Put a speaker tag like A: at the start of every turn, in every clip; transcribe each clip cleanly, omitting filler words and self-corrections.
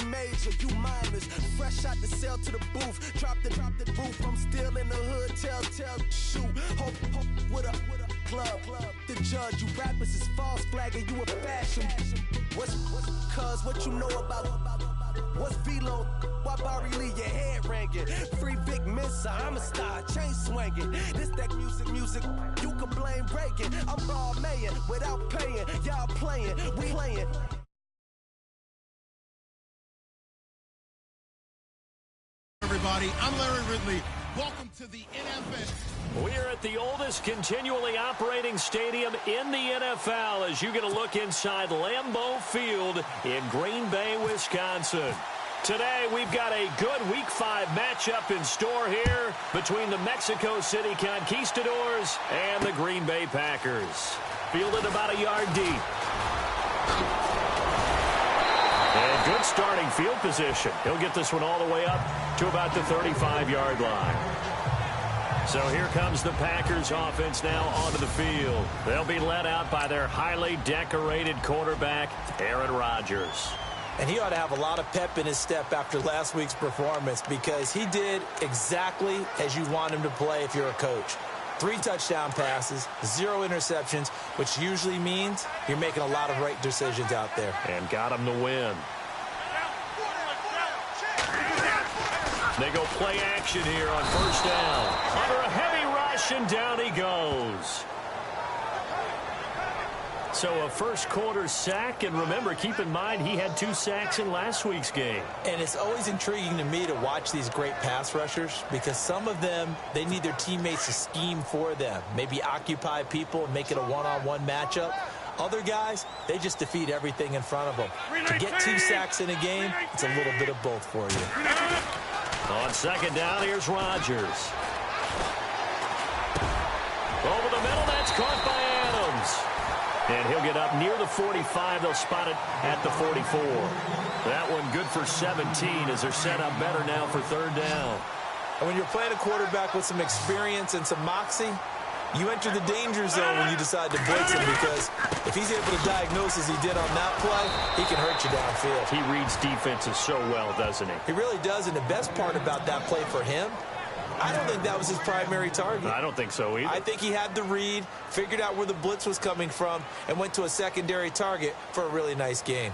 A: major, you minors. Fresh out the cell to the booth. Drop the roof. I'm still in the hood. Tell, shoot. Hope with a club. The judge, you rappers is false flagging. You a fashion. What's cuz what you know about? What's Velo? Why Barry Lee, your head ringing? Free Vic Mensa, I'm a star, chain swinging. This that music, you can blame Reagan. I'm raw mayor without paying. Y'all playing, we playing.
B: Everybody, I'm Larry Ridley. Welcome to the NFL.
C: We are at the oldest continually operating stadium in the NFL as you get a look inside Lambeau Field in Green Bay, Wisconsin. Today, we've got a good Week 5 matchup in store here between the Mexico City Conquistadors and the Green Bay Packers. Fielded about a yard deep. And good starting field position. He'll get this one all the way up to about the 35-yard line. So here comes the Packers offense now onto the field. They'll be led out by their highly decorated quarterback, Aaron Rodgers.
D: And he ought to have a lot of pep in his step after last week's performance because he did exactly as you want him to play if you're a coach. 3 touchdown passes, 0 interceptions, which usually means you're making a lot of right decisions out there.
C: And got him to win. They go play action here on first down. Under a heavy rush, and down he goes. So a first quarter sack, and remember, keep in mind he had 2 sacks in last week's game.
D: And it's always intriguing to me to watch these great pass rushers because some of them, they need their teammates to scheme for them, maybe occupy people and make it a one-on-one matchup. Other guys, they just defeat everything in front of them. To get 2 sacks in a game, it's a little bit of both for you.
C: On second down, here's Rodgers. Over the middle, that's caught by Adams. And he'll get up near the 45. They'll spot it at the 44. That one good for 17 as they're set up better now for third down.
D: And when you're playing a quarterback with some experience and some moxie, you enter the danger zone when you decide to blitz him because if he's able to diagnose as he did on that play, he can hurt you downfield.
C: He reads defenses so well, doesn't he?
D: He really does, and the best part about that play for him, I don't think that was his primary target.
C: I don't think so either.
D: I think he had the read, figured out where the blitz was coming from, and went to a secondary target for a really nice game.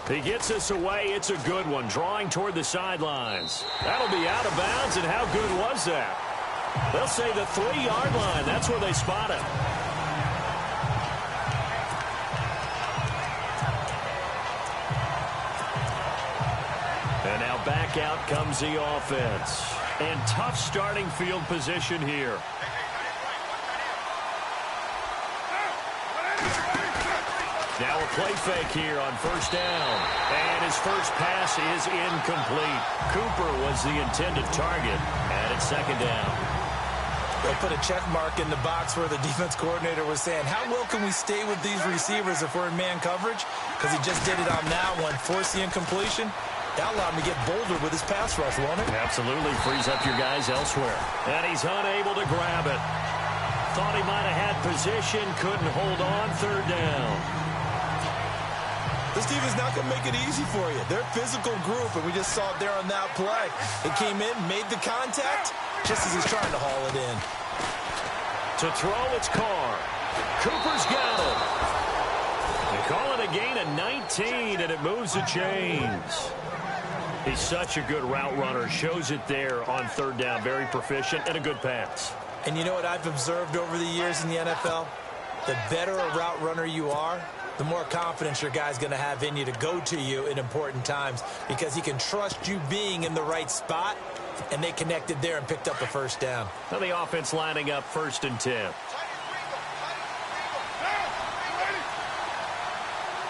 C: He gets this away. It's a good one, drawing toward the sidelines. That'll be out of bounds, and how good was that? They'll say the 3-yard line. That's where they spot it. And now back out comes the offense. And tough starting field position here. Now a play fake here on first down. And his first pass is incomplete. Cooper was the intended target. And it's second down.
D: They put a check mark in the box where the defense coordinator was saying, how well can we stay with these receivers if we're in man coverage? Because he just did it on that one. Force the incompletion. That allowed him to get bolder with his pass rush, won't it?
C: Absolutely. Frees up your guys elsewhere. And he's unable to grab it. Thought he might have had position. Couldn't hold on. Third down.
D: This defense not going to make it easy for you. They're a physical group, and we just saw it there on that play. It came in, made the contact, just as he's trying to haul it in.
C: To throw, it's Carr. Cooper's got it. They call it a gain of 19, and it moves the chains. He's such a good route runner. Shows it there on third down. Very proficient and a good pass.
D: And you know what I've observed over the years in the NFL? The better a route runner you are, the more confidence your guy's going to have in you to go to you in important times because he can trust you being in the right spot, and they connected there and picked up a first down.
C: Now the offense lining up 1st and 10.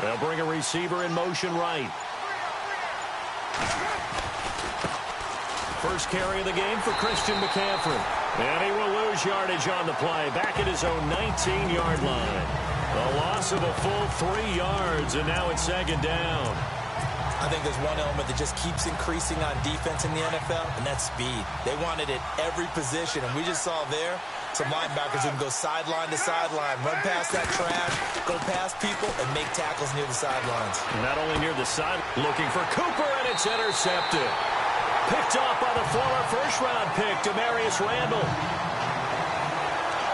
C: They'll bring a receiver in motion right. First carry of the game for Christian McCaffrey. And he will lose yardage on the play. Back at his own 19-yard line. The loss of a full 3 yards, and now it's second down.
D: I think there's one element that just keeps increasing on defense in the NFL, and that's speed. They want it at every position, and we just saw there Some linebackers who can go sideline to sideline, run past that trash, go past people, and make tackles near the sidelines.
C: Not only near the side, looking for Cooper, and it's intercepted. Picked off by the former first-round pick, Demarius Randall.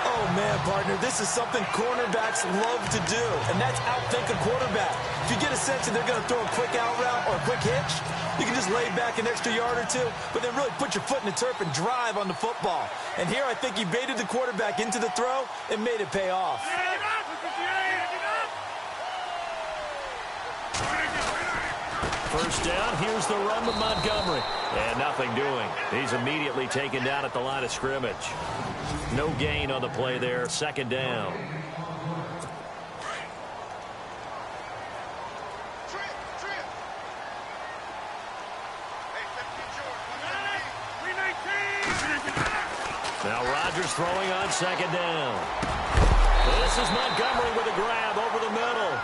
D: Oh, man, partner, this is something cornerbacks love to do, and that's outthink a quarterback. If you get a sense that they're going to throw a quick out route or a quick hitch, you can just lay back an extra yard or two, but then really put your foot in the turf and drive on the football. And here I think he baited the quarterback into the throw and made it pay off.
C: First down, here's the run with Montgomery. And nothing doing. He's immediately taken down at the line of scrimmage. No gain on the play there. Second down. Now Rodgers throwing on second down. This is Montgomery with a grab over the middle.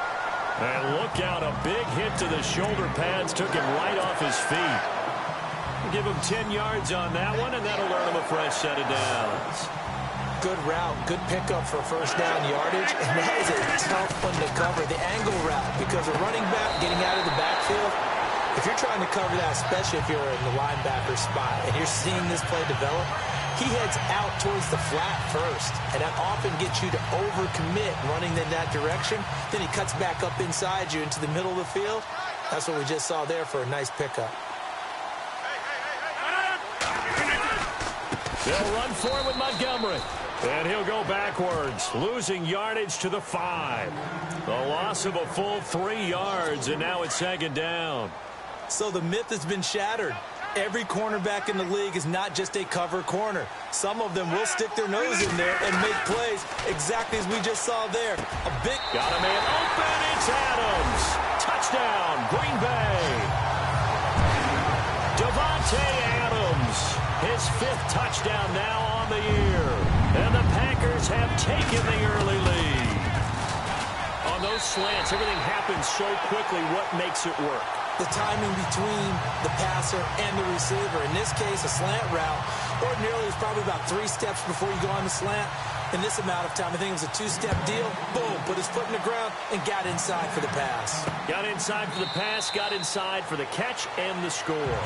C: And look out, a big hit to the shoulder pads took him right off his feet. Give him 10 yards on that one, and that'll earn him a fresh set of downs.
D: Good route, good pickup for first down yardage, and that is a tough one to cover. The angle route, because a running back getting out of the backfield, if you're trying to cover that, especially if you're in the linebacker spot, and you're seeing this play develop, he heads out towards the flat first, and that often gets you to overcommit running in that direction. Then he cuts back up inside you into the middle of the field. That's what we just saw there for a nice pickup.
C: They'll run for it with Montgomery. And he'll go backwards, losing yardage to the 5. The loss of a full 3 yards, and now it's second down.
D: So the myth has been shattered. Every cornerback in the league is not just a cover corner. Some of them will stick their nose in there and make plays exactly as we just saw there. A big...
C: Got a man open. It's Adams. Touchdown, Green Bay. Devontae Adams. His 5th touchdown now on the year. And the Packers have taken the early lead. On those slants, everything happens so quickly. What makes it work?
D: The timing between the passer and the receiver. In this case, a slant route. Ordinarily, it's probably about 3 steps before you go on the slant. In this amount of time, I think it was a 2-step deal. Boom, put his foot in the ground and got inside for the pass.
C: Got inside for the pass, got inside for the catch and the score.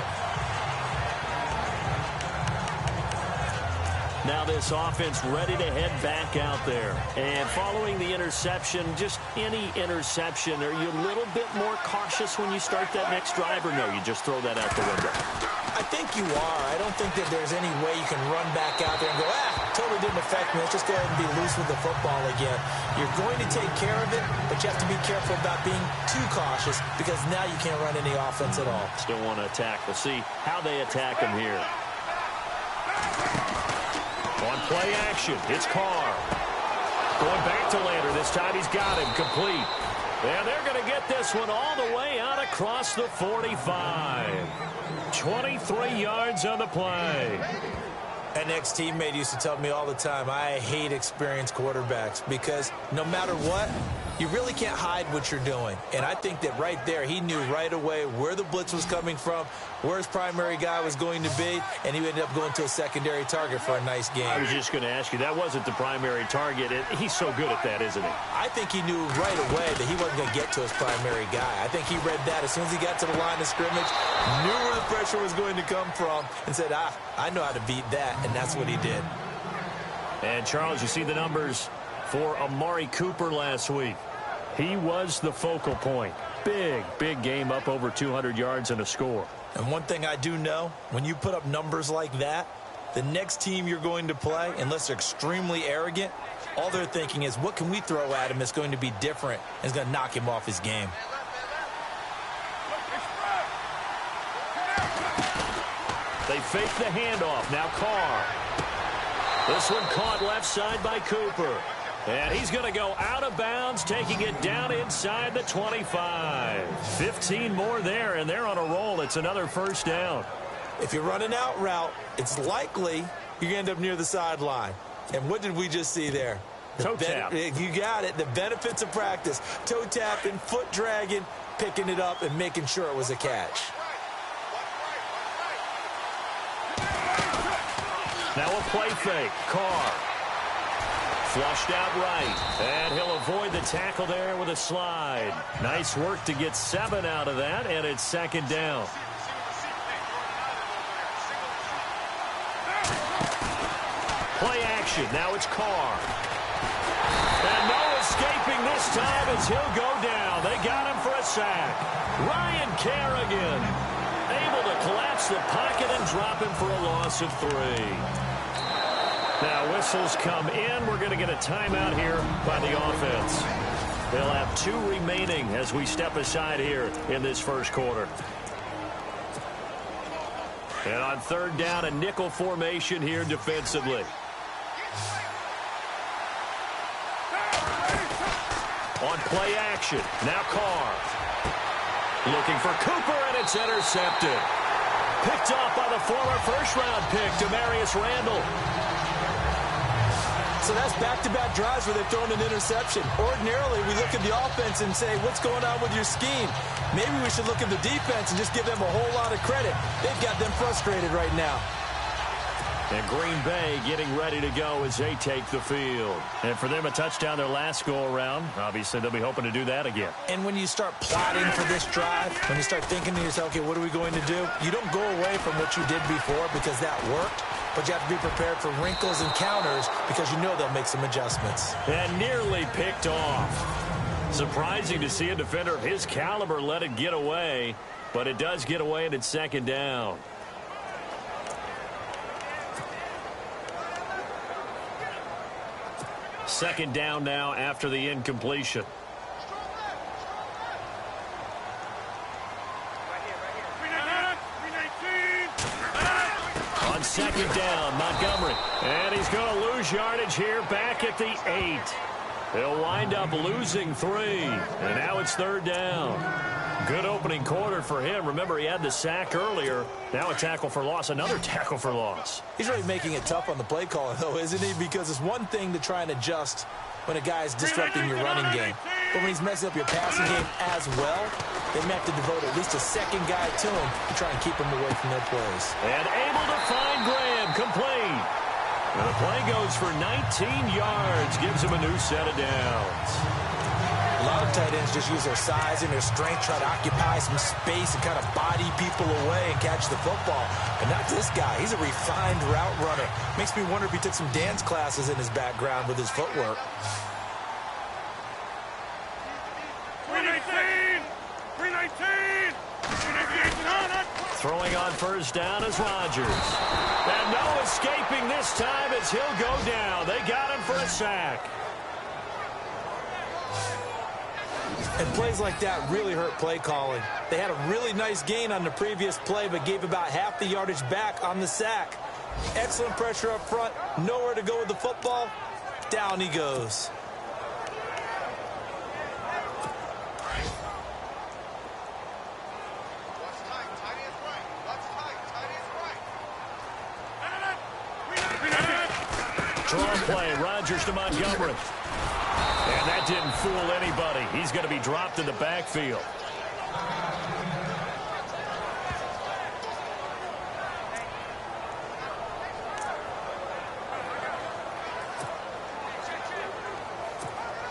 C: Now this offense ready to head back out there. And following the interception, just any interception, are you a little bit more cautious when you start that next drive, or no, you just throw that out the window?
D: I think you are. I don't think that there's any way you can run back out there and go, totally didn't affect me. Let's just go ahead and be loose with the football again. You're going to take care of it, but you have to be careful about being too cautious because now you can't run any offense at all.
C: Still want to attack. We'll see how they attack him here. On play action, it's Carr. Going back to Lander. This time he's got him complete. And they're going to get this one all the way out across the 45. 23 yards on the play.
D: An ex-teammate used to tell me all the time, I hate experienced quarterbacks because no matter what, you really can't hide what you're doing. And I think that right there, he knew right away where the blitz was coming from, where his primary guy was going to be, and he ended up going to a secondary target for a nice game.
C: I was just going to ask you, that wasn't the primary target. He's so good at that, isn't he?
D: I think he knew right away that he wasn't going to get to his primary guy. I think he read that as soon as he got to the line of scrimmage, knew where the pressure was going to come from, and said, I know how to beat that, and that's what he did.
C: And, Charles, you see the numbers for Amari Cooper last week. He was the focal point. Big game, up over 200 yards and a score.
D: And one thing I do know, when you put up numbers like that, the next team you're going to play, unless they're extremely arrogant, all they're thinking is, what can we throw at him that's going to be different and is going to knock him off his game?
C: They fake the handoff. Now Carr. This one caught left side by Cooper. And he's going to go out of bounds, taking it down inside the 25. 15 more there, and they're on a roll. It's another first down.
D: If you're running out route, it's likely you end up near the sideline. And what did we just see there?
C: Toe tap.
D: You got it. The benefits of practice. Toe tapping, foot dragging, picking it up, and making sure it was a catch.
C: Now a play fake. Carr. Flushed out right. And he'll avoid the tackle there with a slide. Nice work to get 7 out of that, and it's second down. Play action. Now it's Carr. And no escaping this time as he'll go down. They got him for a sack. Ryan Kerrigan able to collapse the pocket and drop him for a loss of 3. Now whistles come in. We're going to get a timeout here by the offense. They'll have 2 remaining as we step aside here in this first quarter. And on third down, a nickel formation here defensively. On play action, now Carr. Looking for Cooper, and it's intercepted. Picked off by the former first-round pick, Demarius Randall.
D: So that's back-to-back drives where they've thrown an interception. Ordinarily, we look at the offense and say, what's going on with your scheme? Maybe we should look at the defense and just give them a whole lot of credit. They've got them frustrated right now.
C: And Green Bay getting ready to go as they take the field. And for them, a touchdown their last go-around. Obviously, they'll be hoping to do that again.
D: And when you start plotting for this drive, when you start thinking to yourself, okay, what are we going to do? You don't go away from what you did before because that worked. But you have to be prepared for wrinkles and counters because you know they'll make some adjustments.
C: And nearly picked off. Surprising to see a defender of his caliber let it get away. But it does get away, and it's second down. Second down now after the incompletion. On second down, Montgomery. And he's going to lose yardage here back at the 8. They'll wind up losing 3. And now it's third down. Good opening quarter for him. Remember, he had the sack earlier. Now a tackle for loss, another tackle for loss.
D: He's really making it tough on the play caller, though, isn't he? Because it's one thing to try and adjust when a guy is disrupting your running game. But when he's messing up your passing game as well, they may have to devote at least a second guy to him to try and keep him away from their plays.
C: And able to find Graham, complete. And the play goes for 19 yards, gives him a new set of downs.
D: A lot of tight ends just use their size and their strength, try to occupy some space and kind of body people away and catch the football. But not this guy. He's a refined route runner. Makes me wonder if he took some dance classes in his background with his footwork.
B: 319! 319!
C: Throwing on first down is Rodgers. And no escaping this time as he'll go down. They got him for a sack.
D: And plays like that really hurt play calling. They had a really nice gain on the previous play, but gave about half the yardage back on the sack. Excellent pressure up front. Nowhere to go with the football. Down he goes.
C: Draw play, Rodgers to Montgomery. And that didn't fool anybody. He's going to be dropped in the backfield.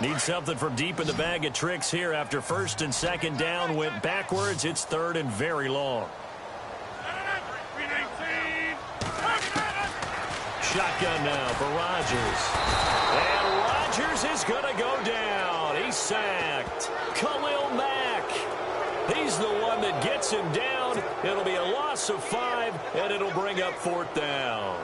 C: Need something from deep in the bag of tricks here after first and second down went backwards. It's third and very long. Shotgun now for Rodgers. And Rodgers is going to go down. He's sacked. Khalil Mack. He's the one that gets him down. It'll be a loss of 5, and it'll bring up fourth down.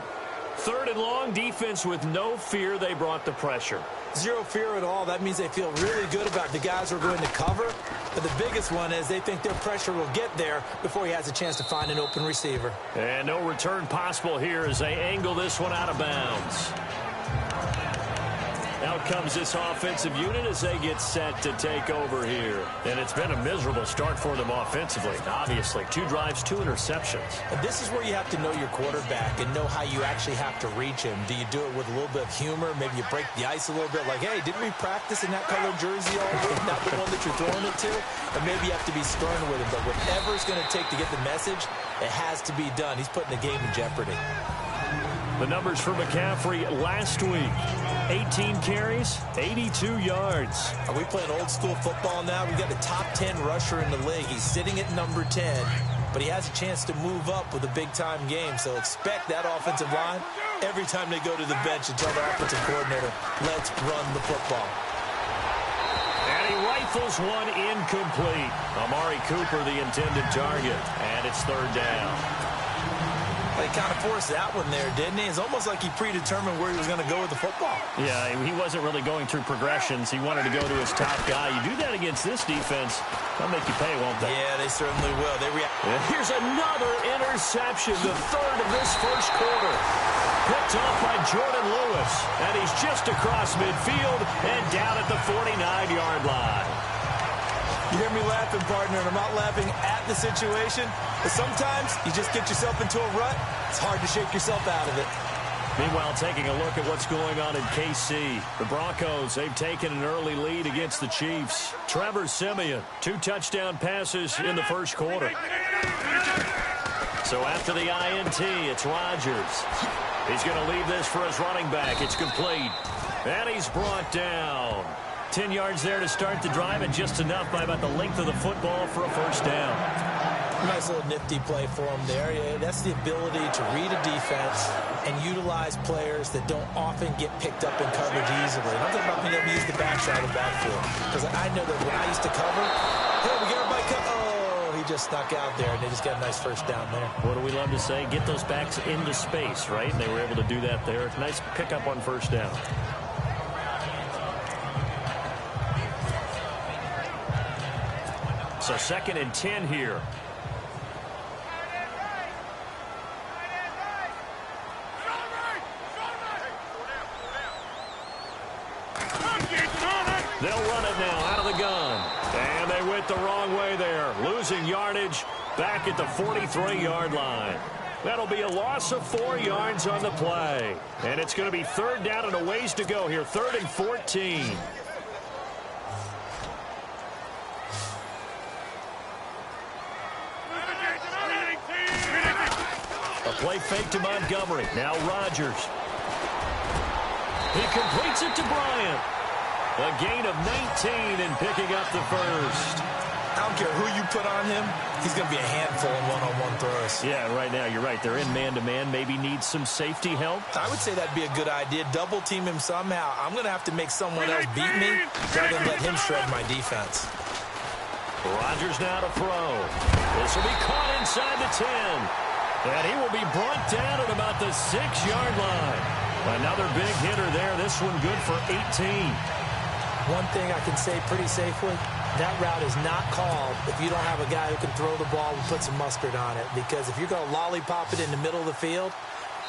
C: Third and long, defense with no fear. They brought the pressure.
D: Zero fear at all. That means they feel really good about the guys who are going to cover. But the biggest one is they think their pressure will get there before he has a chance to find an open receiver.
C: And no return possible here as they angle this one out of bounds. Out comes this offensive unit as they get set to take over here. And it's been a miserable start for them offensively. Obviously, 2 drives, 2 interceptions.
D: And this is where you have to know your quarterback and know how you actually have to reach him. Do you do it with a little bit of humor? Maybe you break the ice a little bit like, hey, didn't we practice in that colored jersey all week? Not the one that you're throwing it to? Or maybe you have to be stern with him. But whatever it's going to take to get the message, it has to be done. He's putting the game in jeopardy.
C: The numbers for McCaffrey last week. 18 carries, 82 yards.
D: Are we playing old school football now? We've got the top 10 rusher in the league. He's sitting at number 10, but he has a chance to move up with a big-time game. So expect that offensive line every time they go to the bench and tell the offensive coordinator, let's run the football.
C: And he rifles one incomplete. Amari Cooper, the intended target, and it's third down.
D: He kind of forced that one there, didn't he? It's almost like he predetermined where he was going to go with the football.
C: Yeah, he wasn't really going through progressions. He wanted to go to his top guy. You do that against this defense, they'll make you pay, won't they?
D: Yeah, they certainly will.
C: And here's another interception, the third of this first quarter. Picked off by Jordan Lewis, and he's just across midfield and down at the 49-yard line.
D: You hear me laughing, partner, and I'm not laughing at the situation. But sometimes you just get yourself into a rut. It's hard to shake yourself out of it.
C: Meanwhile, taking a look at what's going on in KC. The Broncos, they've taken an early lead against the Chiefs. Trevor Siemian, 2 touchdown passes in the first quarter. So after the INT, it's Rodgers. He's going to leave this for his running back. It's complete. And he's brought down. 10 yards there to start the drive, and just enough by about the length of the football for a first down.
D: Nice little nifty play for him there. Yeah, that's the ability to read a defense and utilize players that don't often get picked up in coverage easily. I'm talking about being able to use the backside of the backfield. Because I know that when I used to cover, hey, we get everybody he just snuck out there, and they just got a nice first down there.
C: What do we love to say? Get those backs into space, right? And they were able to do that there. Nice pickup on first down. So 2nd and 10 here. They'll run it now out of the gun. And they went the wrong way there. Losing yardage back at the 43-yard line. That'll be a loss of 4 yards on the play. And it's going to be third down and a ways to go here. 3rd and 14. Play fake to Montgomery. Now Rodgers. He completes it to Bryant. A gain of 19 and picking up the first.
D: I don't care who you put on him. He's going to be a handful in one-on-one throws.
C: Yeah, right now you're right. They're in man-to-man. Maybe needs some safety help.
D: I would say that'd be a good idea. Double team him somehow. I'm going to have to make someone else beat me rather than let him shred my defense.
C: Rodgers now to throw. This will be caught inside the 10. And he will be brought down at about the 6-yard line. Another big hitter there. This one good for 18.
D: One thing I can say pretty safely, that route is not called if you don't have a guy who can throw the ball and put some mustard on it. Because if you're going to lollipop it in the middle of the field,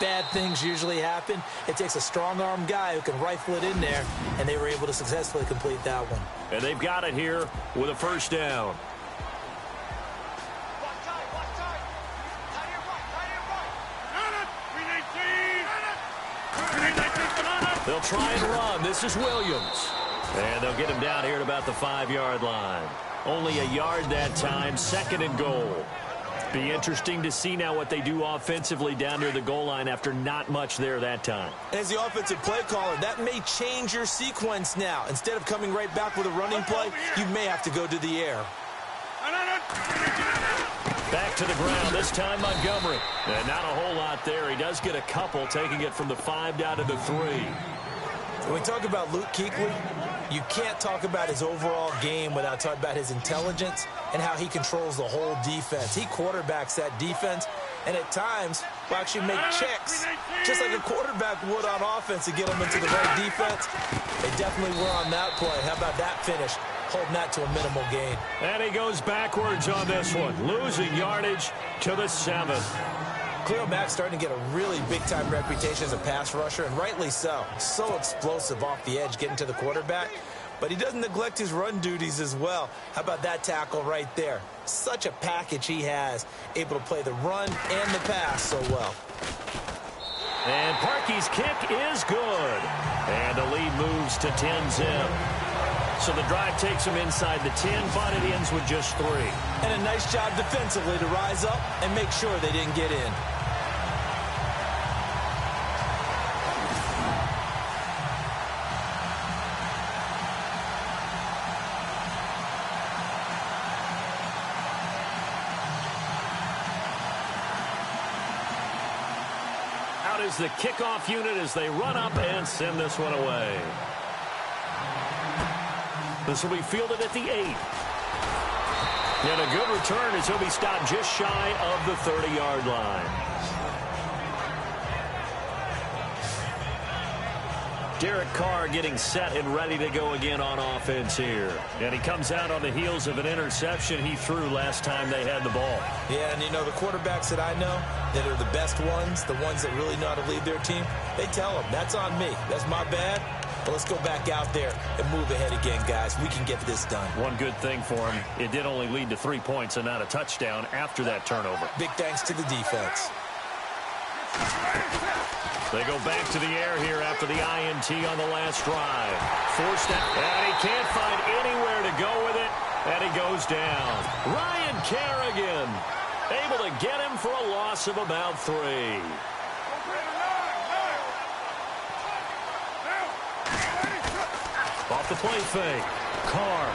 D: bad things usually happen. It takes a strong-arm guy who can rifle it in there, and they were able to successfully complete that one.
C: And they've got it here with a first down. They'll try and run. This is Williams. And they'll get him down here at about the 5-yard line. Only a yard that time, 2nd and goal. Be interesting to see now what they do offensively down near the goal line after not much there that time.
D: As the offensive play caller, that may change your sequence now. Instead of coming right back with a running play, you may have to go to the air.
C: Back to the ground, this time Montgomery. And not a whole lot there. He does get a couple, taking it from the 5 down to the 3.
D: When we talk about Luke Kuechly, you can't talk about his overall game without talking about his intelligence and how he controls the whole defense. He quarterbacks that defense, and at times will actually make checks, just like a quarterback would on offense to get them into the right defense. They definitely were on that play. How about that finish? Holding that to a minimal gain.
C: And he goes backwards on this one, losing yardage to the 7.
D: Khalil Mack's starting to get a really big-time reputation as a pass rusher, and rightly so. So explosive off the edge, getting to the quarterback. But he doesn't neglect his run duties as well. How about that tackle right there? Such a package he has, able to play the run and the pass so well.
C: And Parkey's kick is good. And the lead moves to 10-zip. So the drive takes him inside the 10, but it ends with just 3.
D: And a nice job defensively to rise up and make sure they didn't get in.
C: is the kickoff unit as they run up and send this one away. This will be fielded at the 8. And a good return as he'll be stopped just shy of the 30-yard line. Derek Carr getting set and ready to go again on offense here. And he comes out on the heels of an interception he threw last time they had the ball.
D: Yeah, and you know, the quarterbacks that I know that are the best ones, the ones that really know how to lead their team, they tell them, that's on me. That's my bad. But let's go back out there and move ahead again, guys. We can get this done.
C: One good thing for him, it did only lead to 3 points and not a touchdown after that turnover.
D: Big thanks to the defense.
C: They go back to the air here after the INT on the last drive. Forced out, and he can't find anywhere to go with it, and he goes down. Ryan Kerrigan able to get him for a loss of about 3. Off the play fake. Carr.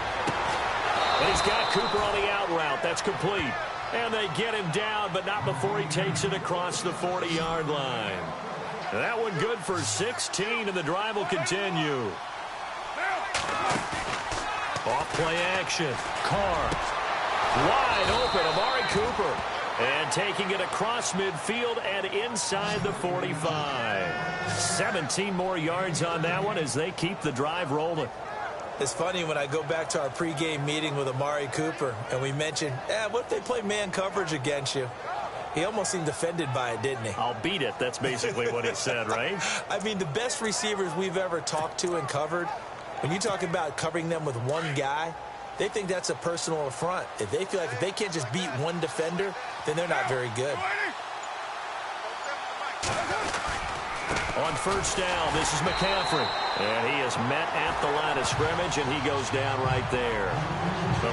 C: And he's got Cooper on the out route. That's complete. And they get him down, but not before he takes it across the 40-yard line. That one good for 16, and the drive will continue. Off play action. Carr. Wide open. Amari Cooper. And taking it across midfield and inside the 45. 17 more yards on that one as they keep the drive rolling.
D: It's funny when I go back to our pregame meeting with Amari Cooper and we mentioned, what if they play man coverage against you? He almost seemed offended by it, didn't he?
C: I'll beat it. That's basically what he said, right?
D: I mean, the best receivers we've ever talked to and covered, when you talk about covering them with one guy, they think that's a personal affront. If they feel like if they can't just beat one defender, then they're not very good.
C: On first down, this is McCaffrey. And he is met at the line of scrimmage, and he goes down right there.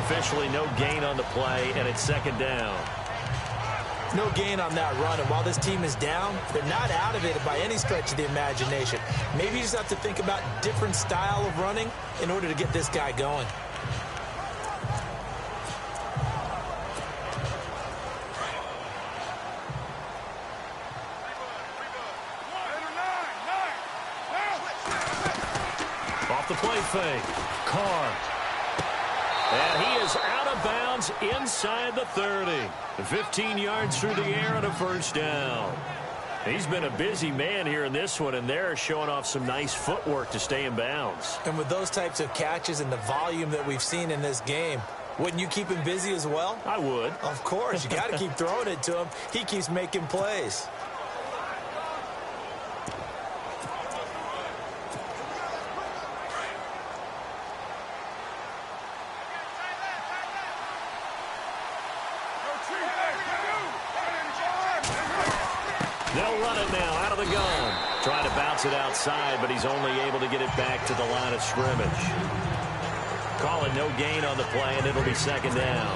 C: Officially no gain on the play, and it's second down.
D: No gain on that run, and while this team is down, they're not out of it by any stretch of the imagination. Maybe you just have to think about different style of running in order to get this guy going.
C: Off the play fake. Carr. And he is out of bounds inside the 30. 15 yards through the air and a first down. He's been a busy man here in this one, and they're showing off some nice footwork to stay in bounds.
D: And with those types of catches and the volume that we've seen in this game, wouldn't you keep him busy as well?
C: I would.
D: Of course. You got to keep throwing it to him. He keeps making plays.
C: They'll run it now out of the gun. Trying to bounce it outside, but he's only able to get it back to the line of scrimmage. Call it no gain on the play, and it'll be second down.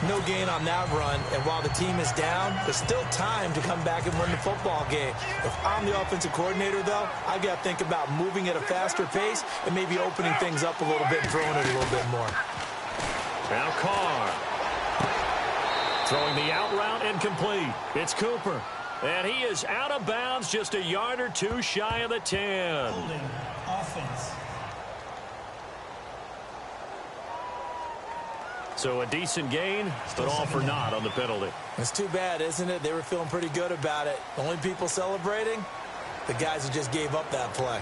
D: No gain on that run, and while the team is down, there's still time to come back and win the football game. If I'm the offensive coordinator, though, I've got to think about moving at a faster pace and maybe opening things up a little bit and throwing it a little bit more.
C: Now Carr. Throwing the out route and complete. It's Cooper. And he is out of bounds just a yard or two shy of the 10.
E: Holding offense.
C: So a decent gain, but all for naught on the penalty.
D: It's too bad, isn't it? They were feeling pretty good about it. The only people celebrating, the guys who just gave up that play.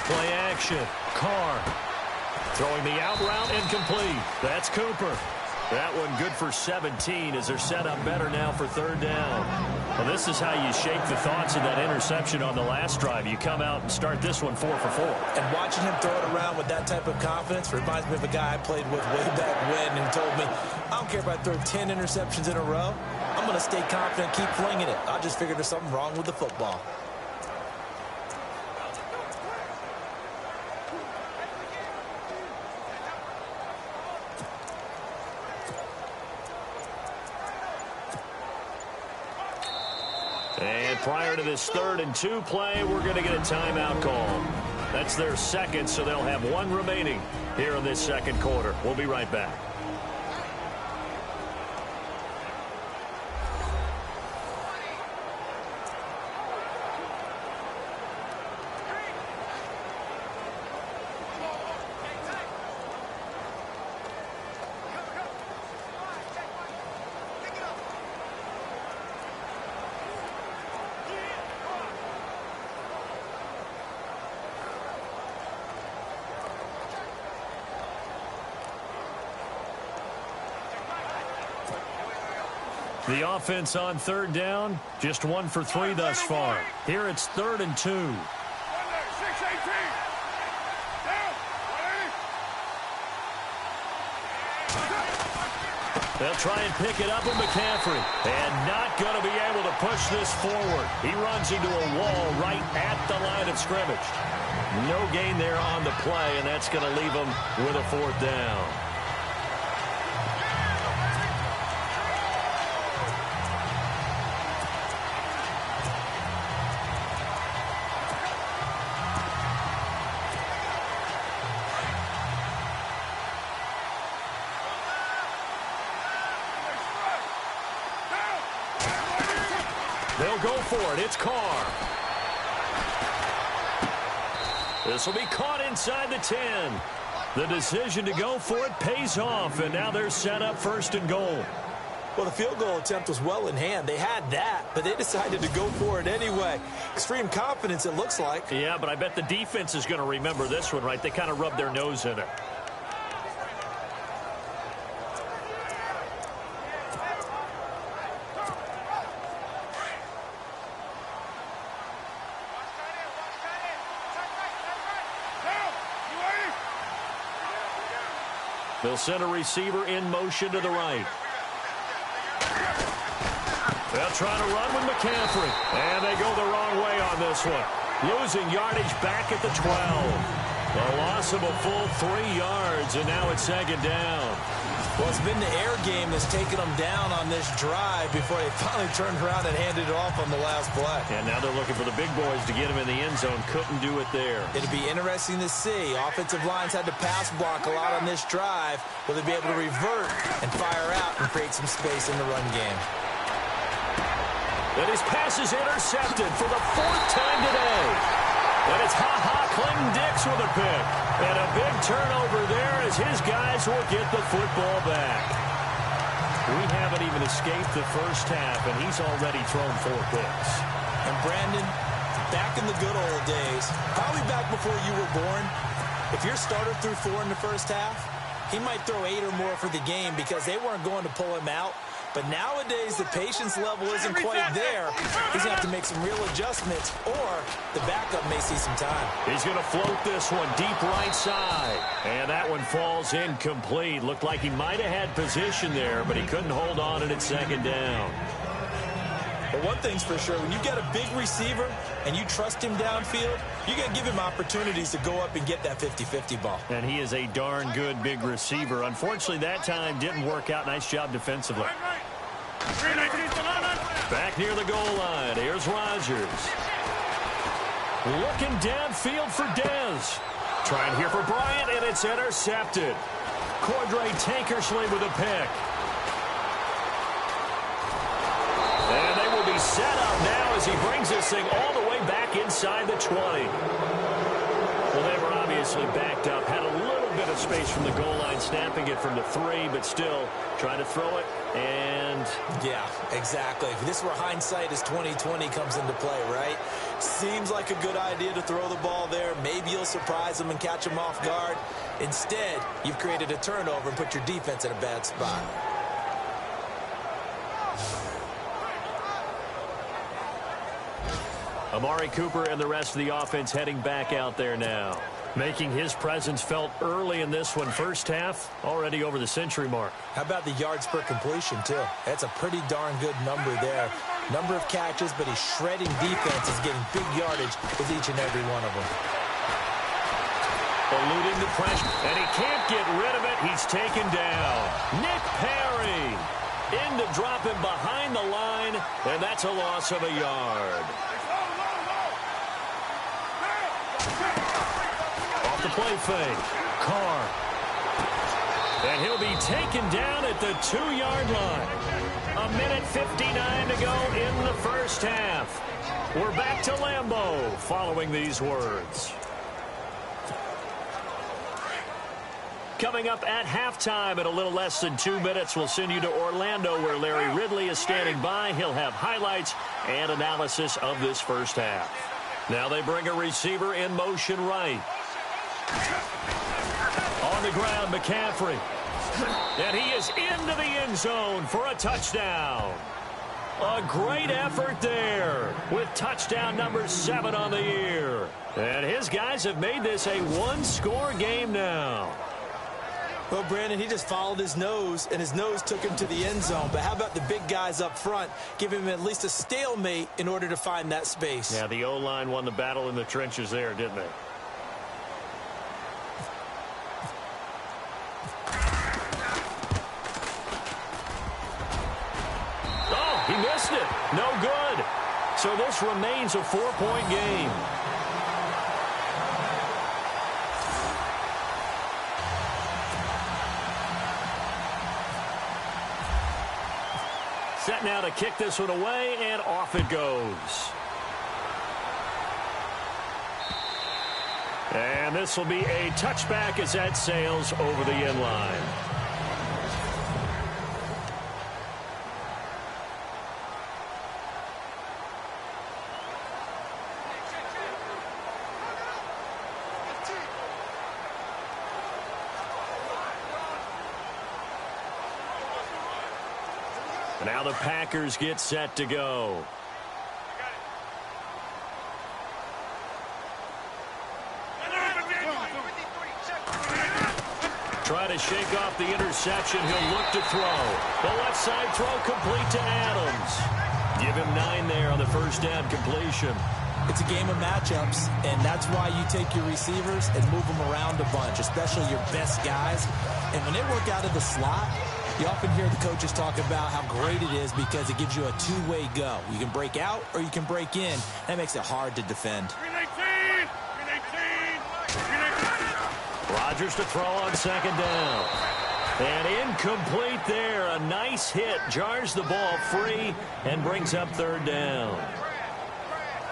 C: Play action. Carr throwing the out route and complete. That's Cooper. That one good for 17 as they're set up better now for third down. Well, this is how you shake the thoughts of that interception on the last drive. You come out and start this one 4 for 4.
D: And watching him throw it around with that type of confidence reminds me of a guy I played with way back when and told me, I don't care if I throw 10 interceptions in a row. I'm going to stay confident, keep flinging it. I just figured there's something wrong with the football.
C: And prior to this 3rd and 2 play, we're going to get a timeout call. That's their second, so they'll have one remaining here in this second quarter. We'll be right back. The offense on third down, just 1 for 3 thus far. Here it's 3rd and 2. They'll try and pick it up with McCaffrey. And not going to be able to push this forward. He runs into a wall right at the line of scrimmage. No gain there on the play, and that's going to leave him with a 4th down. They'll go for it. It's Carr. This will be caught inside the 10. The decision to go for it pays off, and now they're set up 1st and goal.
D: Well, the field goal attempt was well in hand. They had that, but they decided to go for it anyway. Extreme confidence, it looks like.
C: Yeah, but I bet the defense is going to remember this one, right? They kind of rubbed their nose in it. They'll send a receiver in motion to the right. They'll try to run with McCaffrey. And they go the wrong way on this one. Losing yardage back at the 12. A loss of a full 3 yards, and now it's 2nd down.
D: Well, it's been the air game that's taken them down on this drive before they finally turned around and handed it off on the last play.
C: And now they're looking for the big boys to get him in the end zone. Couldn't do it there.
D: It'll be interesting to see. Offensive lines had to pass block a lot on this drive. Will they be able to revert and fire out and create some space in the run game?
C: And his pass is intercepted for the 4th time today. And it's Clinton-Dix with a pick. And a big turnover there as his guys will get the football back. We haven't even escaped the first half, and he's already thrown 4 picks.
D: And Brandon, back in the good old days, probably back before you were born, if your starter threw 4 in the first half, he might throw 8 or more for the game because they weren't going to pull him out. But nowadays, the patience level isn't quite there. He's going to have to make some real adjustments, or the backup may see some time.
C: He's going to float this one deep right side. And that one falls incomplete. Looked like he might have had position there, but he couldn't hold on, and it's 2nd down.
D: But one thing's for sure, when you got a big receiver and you trust him downfield, you got to give him opportunities to go up and get that 50-50 ball.
C: And he is a darn good big receiver. Unfortunately, that time didn't work out. Nice job defensively. Back near the goal line. Here's Rodgers. Looking downfield for Dez. Trying here for Bryant, and it's intercepted. Cordray Tankersley with a pick. And they will be set up now as he brings this thing all the way back inside the 20. Well, they were obviously backed up. Had a little bit of space from the goal line, snapping it from the 3, but still trying to throw it. And
D: yeah, exactly. If this were hindsight as 2020 comes into play, right? Seems like a good idea to throw the ball there. Maybe you'll surprise them and catch them off guard. Instead, you've created a turnover and put your defense in a bad spot.
C: Amari Cooper and the rest of the offense heading back out there now. Making his presence felt early in this one. First half, already over the century mark.
D: How about the yards per completion, too? That's a pretty darn good number there. Number of catches, but his shredding defense is getting big yardage with each and every one of them.
C: Eluding the pressure, and he can't get rid of it. He's taken down. Nick Perry in to drop him behind the line, and that's a loss of a yard. off the play fake. Carr. And he'll be taken down at the 2-yard line. 1:59 to go in the first half. We're back to Lambeau following these words. Coming up at halftime in a little less than 2 minutes, we'll send you to Orlando where Larry Ridley is standing by. He'll have highlights and analysis of this first half. Now they bring a receiver in motion right. On the ground, McCaffrey. And he is into the end zone for a touchdown. A great effort there with touchdown number 7 on the year. And his guys have made this a one-score game now.
D: Well, Brandon, he just followed his nose, and his nose took him to the end zone. But how about the big guys up front, giving him at least a stalemate in order to find that space?
C: Yeah, the O-line won the battle in the trenches there, didn't they? Oh, he missed it. No good. So this remains a 4-point game. Set now to kick this one away, and off it goes. And this will be a touchback as that sails over the end line. Now the Packers get set to go. Try to shake off the interception. He'll look to throw. The left side throw complete to Adams. Give him 9 there on the first down completion.
D: It's a game of matchups, and that's why you take your receivers and move them around a bunch, especially your best guys. And when they work out of the slot, you often hear the coaches talk about how great it is because it gives you a two-way go. You can break out or you can break in. That makes it hard to defend.
C: Rodgers to throw on second down. And incomplete there. A nice hit. Jars the ball free and brings up third down.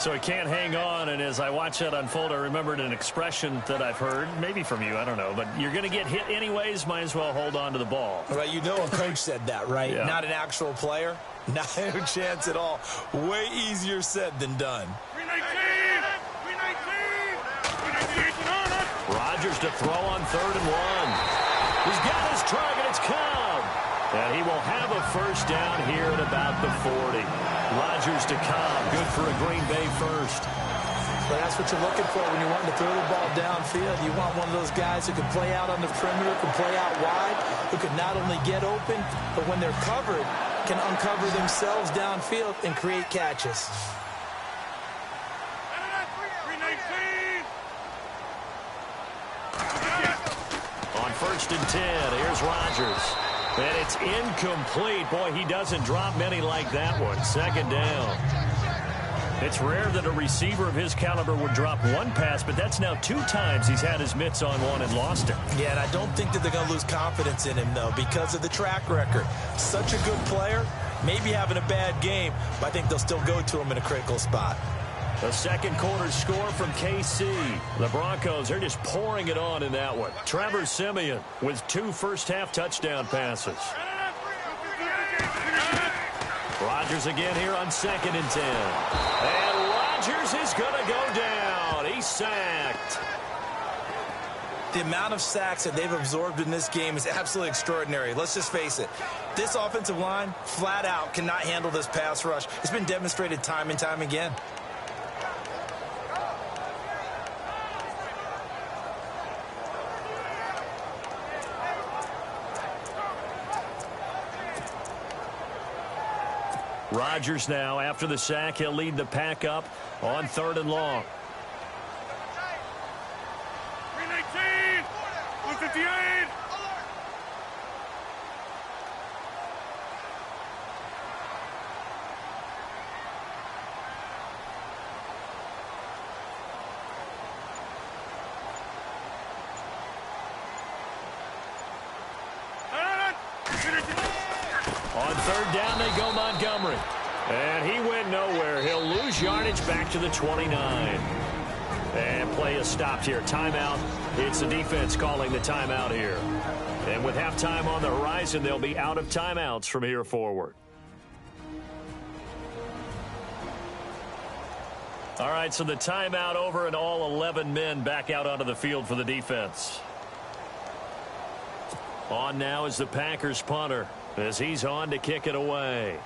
C: So he can't hang on, and as I watch that unfold, I remembered an expression that I've heard, maybe from you, I don't know, but you're going to get hit anyways, might as well hold on to the ball.
D: Well, you know a coach said that, right?
C: Yeah.
D: Not an actual player. Not a chance at all. Way easier said than done.
C: Rodgers to throw on 3rd and 1. He's got his target, it's Cobb. And he will have a first down here at about the 40. Rodgers to Cobb, good for a Green Bay first.
D: But that's what you're looking for when you're wanting to throw the ball downfield. You want one of those guys who can play out on the perimeter, can play out wide, who can not only get open, but when they're covered, can uncover themselves downfield and create catches.
C: On 1st and 10, here's Rodgers. And it's incomplete. Boy, he doesn't drop many like that one. 2nd down. It's rare that a receiver of his caliber would drop one pass, but that's now 2 times he's had his mitts on one and lost it.
D: Yeah, and I don't think that they're going to lose confidence in him, though, because of the track record. Such a good player, maybe having a bad game, but I think they'll still go to him in a critical spot.
C: The second quarter score from KC. The Broncos are just pouring it on in that one. Trevor Siemian with 2 first-half touchdown passes. Rodgers again here on 2nd and 10. And Rodgers is going to go down. He's sacked.
D: The amount of sacks that they've absorbed in this game is absolutely extraordinary. Let's just face it. This offensive line, flat out, cannot handle this pass rush. It's been demonstrated time and time again.
C: Rodgers now, after the sack, he'll lead the pack up on 3rd and long.
E: 319, 158.
C: third down they go, Montgomery. And he went nowhere. He'll lose yardage back to the 29. And play is stopped here. Timeout. It's the defense calling the timeout here. And with halftime on the horizon, they'll be out of timeouts from here forward. All right, so the timeout over and all 11 men back out onto the field for the defense. On now is the Packers punter as he's on to kick it away.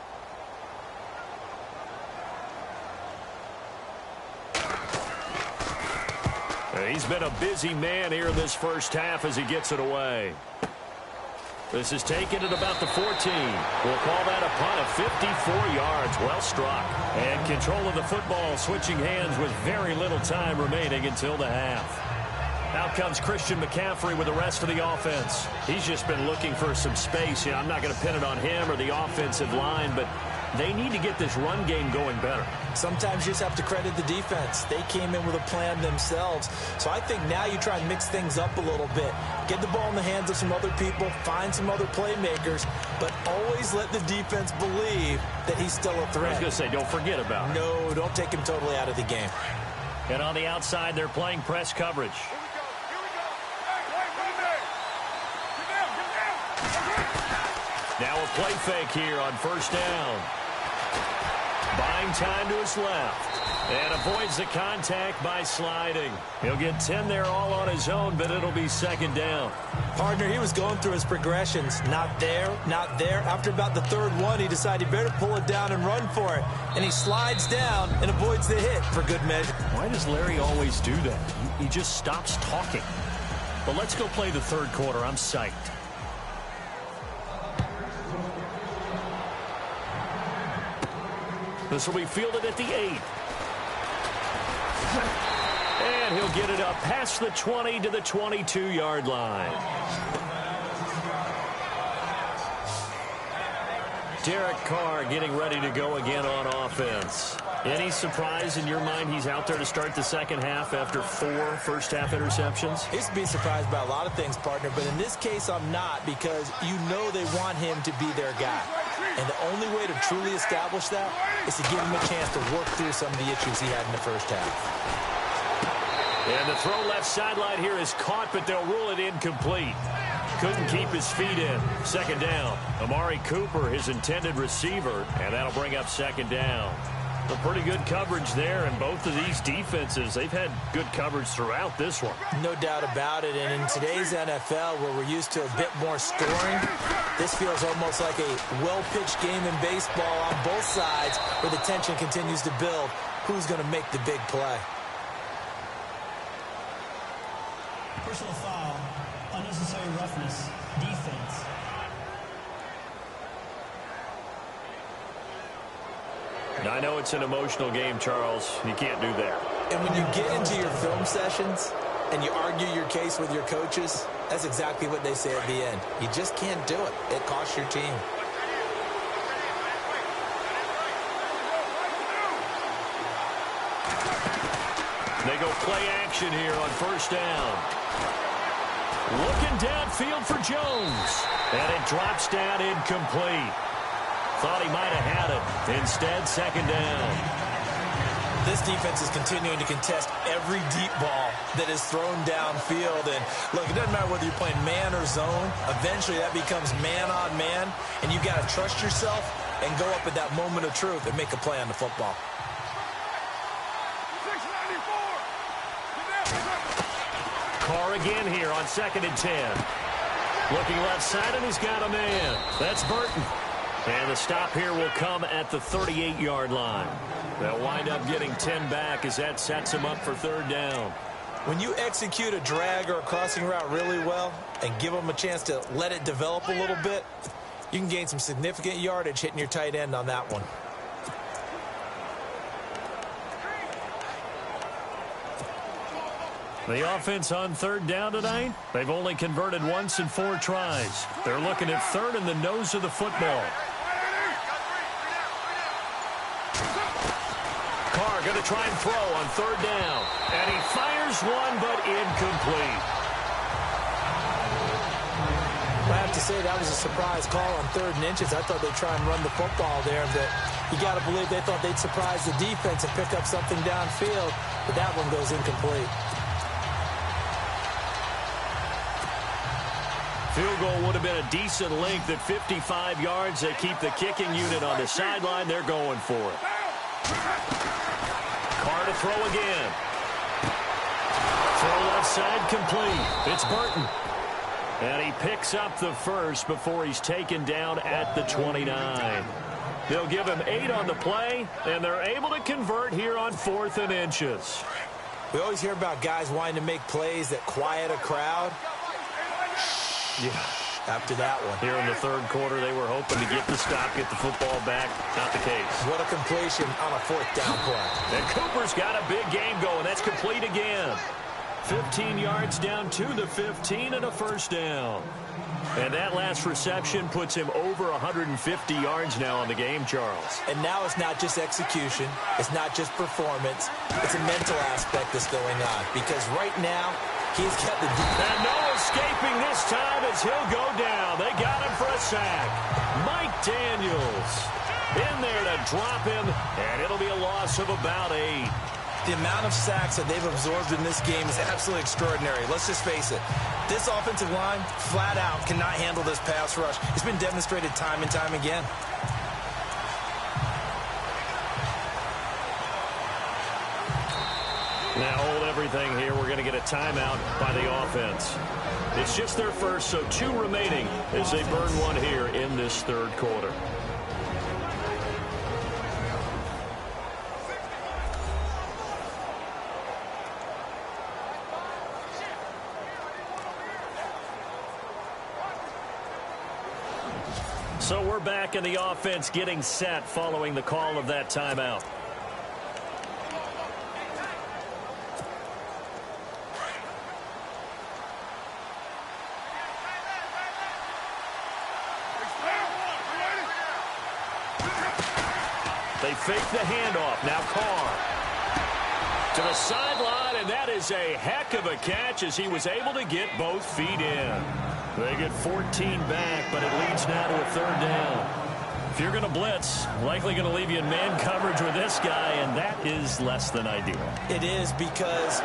C: He's been a busy man here in this first half as he gets it away. This is taken at about the 14. We'll call that a punt of 54 yards. Well struck. And control of the football switching hands with very little time remaining until the half. Out comes Christian McCaffrey with the rest of the offense. He's just been looking for some space. I'm not going to pin it on him or the offensive line, but they need to get this run game going better.
D: Sometimes you just have to credit the defense. They came in with a plan themselves. So I think now you try and mix things up a little bit. Get the ball in the hands of some other people, find some other playmakers, but always let the defense believe that he's still a threat.
C: I was going to say, don't forget about it.
D: No, don't take him totally out of the game.
C: And on the outside, they're playing press coverage. Now a play fake here on first down. Buying time to his left. And avoids the contact by sliding. He'll get 10 there all on his own, but it'll be second down.
D: Partner, he was going through his progressions. Not there, not there. After about the third one, he decided he better pull it down and run for it. And he slides down and avoids the hit for good measure.
C: Why does Larry always do that? He just stops talking. But let's go play the third quarter. I'm psyched. This will be fielded at the 8. And he'll get it up past the 20 to the 22-yard line. Derek Carr getting ready to go again on offense. Any surprise in your mind he's out there to start the second half after 4 first-half interceptions?
D: He's to be surprised by a lot of things, partner, but in this case I'm not, because you know they want him to be their guy. And the only way to truly establish that is to give him a chance to work through some of the issues he had in the first half.
C: And the throw left sideline here is caught, but they'll rule it incomplete. Couldn't keep his feet in. Second down. Amari Cooper, his intended receiver, and that'll bring up second down. A pretty good coverage there, and both of these defenses, they've had good coverage throughout this one.
D: No doubt about it, and in today's NFL, where we're used to a bit more scoring, this feels almost like a well-pitched game in baseball on both sides, where the tension continues to build. Who's going to make the big play?
F: Personal foul, unnecessary roughness, defense.
C: I know it's an emotional game, Charles. You can't do that.
D: And when you get into your film sessions and you argue your case with your coaches, that's exactly what they say at the end. You just can't do it. It costs your team.
C: They go play action here on first down. Looking downfield for Jones. And it drops down incomplete. Thought he might have had it. Instead, second down.
D: This defense is continuing to contest every deep ball that is thrown downfield. And look, it doesn't matter whether you're playing man or zone. Eventually, that becomes man on man. And you've got to trust yourself and go up at that moment of truth and make a play on the football.
C: Carr again here on 2nd and 10. Looking left side, and he's got a man. That's Burton. And the stop here will come at the 38-yard line. They'll wind up getting 10 back as that sets him up for third down.
D: When you execute a drag or a crossing route really well and give them a chance to let it develop a little bit, you can gain some significant yardage hitting your tight end on that one.
C: The offense on third down tonight, they've only converted once in 4 tries. They're looking at third in the nose of the football. Carr going to try and throw on third down. And he fires one, but incomplete.
D: I have to say, that was a surprise call on 3rd and inches. I thought they'd try and run the football there, but you got to believe they thought they'd surprise the defense and pick up something downfield, but that one goes incomplete.
C: Field goal would have been a decent length at 55 yards. They keep the kicking unit on the sideline. They're going for it. Carr to throw again. Throw left side complete. It's Burton. And he picks up the first before he's taken down at the 29. They'll give him 8 on the play, and they're able to convert here on 4th and inches.
D: We always hear about guys wanting to make plays that quiet a crowd.
C: Yeah.
D: After that one.
C: Here in the 3rd quarter, they were hoping to get the stop, get the football back. Not the case.
D: What a completion on a 4th down play.
C: And Cooper's got a big game going. That's complete again. 15 yards down to the 15 and a first down. And that last reception puts him over 150 yards now on the game, Charles.
D: And now it's not just execution. It's not just performance. It's a mental aspect that's going on. Because right now, he's got the defense.
C: And no escaping this time as he'll go down. They got him for a sack. Mike Daniels in there to drop him, and it'll be a loss of about 8.
G: The amount of sacks that they've absorbed in this game is absolutely extraordinary. Let's just face it. This offensive line, flat out, cannot handle this pass rush. It's been demonstrated time and time again.
C: Now hold everything here. We're going to get a timeout by the offense. It's just their first, so 2 remaining as they burn one here in this 3rd quarter. So we're back in the offense getting set following the call of that timeout. They fake the handoff. Now Carr to the sideline, and that is a heck of a catch as he was able to get both feet in. They get 14 back, but it leads now to a 3rd down. If you're going to blitz, likely going to leave you in man coverage with this guy, and that is less than ideal.
D: It is, because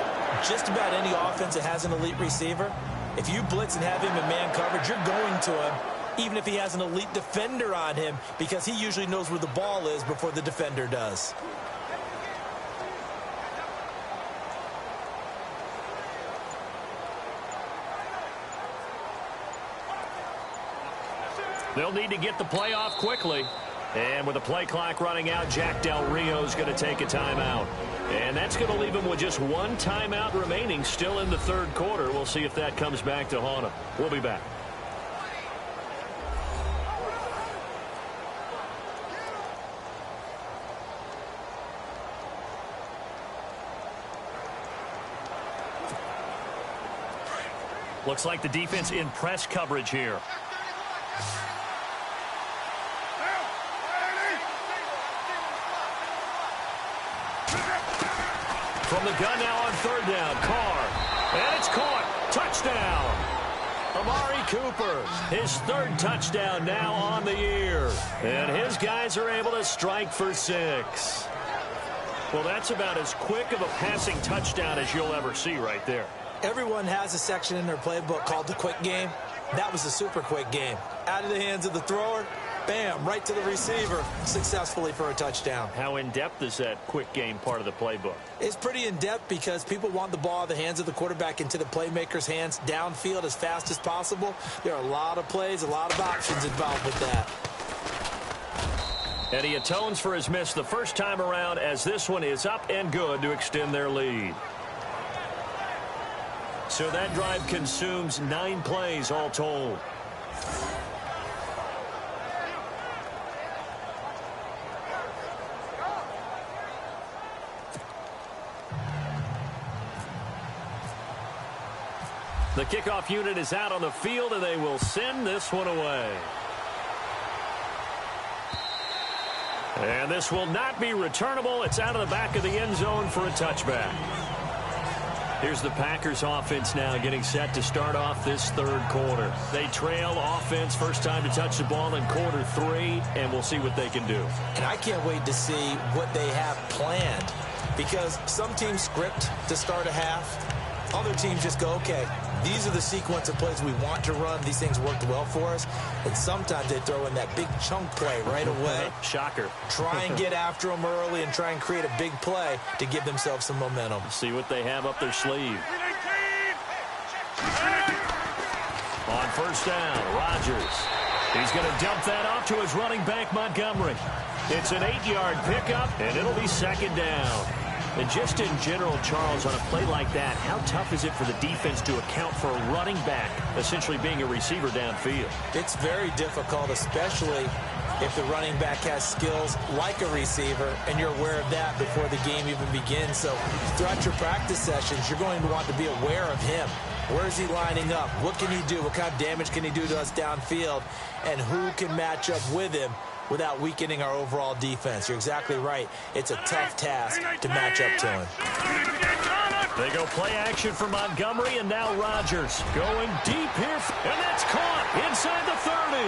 D: just about any offense that has an elite receiver, if you blitz and have him in man coverage, you're going to him, even if he has an elite defender on him, because he usually knows where the ball is before the defender does.
C: They'll need to get the play off quickly. And with the play clock running out, Jack Del Rio's going to take a timeout. And that's going to leave him with just 1 timeout remaining still in the 3rd quarter. We'll see if that comes back to haunt him. We'll be back. Looks like the defense in press coverage here. From the gun now on 3rd down, Carr. And it's caught. Touchdown. Amari Cooper, his 3rd touchdown now on the year. And his guys are able to strike for 6. Well, that's about as quick of a passing touchdown as you'll ever see right there.
D: Everyone has a section in their playbook called the quick game. That was a super quick game. Out of the hands of the thrower, bam, right to the receiver, successfully for a touchdown.
C: How in-depth is that quick game part of the playbook?
D: It's pretty in-depth because people want the ball out of the hands of the quarterback into the playmaker's hands downfield as fast as possible. There are a lot of plays, a lot of options involved with that.
C: And he atones for his miss the first time around as this one is up and good to extend their lead. So that drive consumes 9 plays all told. The kickoff unit is out on the field, and they will send this one away. And this will not be returnable. It's out of the back of the end zone for a touchback. Here's the Packers offense now getting set to start off this third quarter. They trail offense, first time to touch the ball in quarter 3, and we'll see what they can do.
D: And I can't wait to see what they have planned, because some teams script to start a half. Other teams just go, okay, these are the sequence of plays we want to run. These things worked well for us. And sometimes they throw in that big chunk play right away.
C: Shocker.
D: Try and get after them early and try and create a big play to give themselves some momentum.
C: See what they have up their sleeve. On first down, Rodgers. He's going to dump that off to his running back, Montgomery. It's an 8-yard pickup, and it'll be second down. And just in general, Charles, on a play like that, how tough is it for the defense to account for a running back essentially being a receiver downfield?
D: It's very difficult, especially if the running back has skills like a receiver, and you're aware of that before the game even begins. So throughout your practice sessions, you're going to want to be aware of him. Where is he lining up? What can he do? What kind of damage can he do to us downfield? And who can match up with him without weakening our overall defense? You're exactly right. It's a tough task to match up to him.
C: They go play action for Montgomery, and now Rodgers going deep here. And that's caught inside the 30.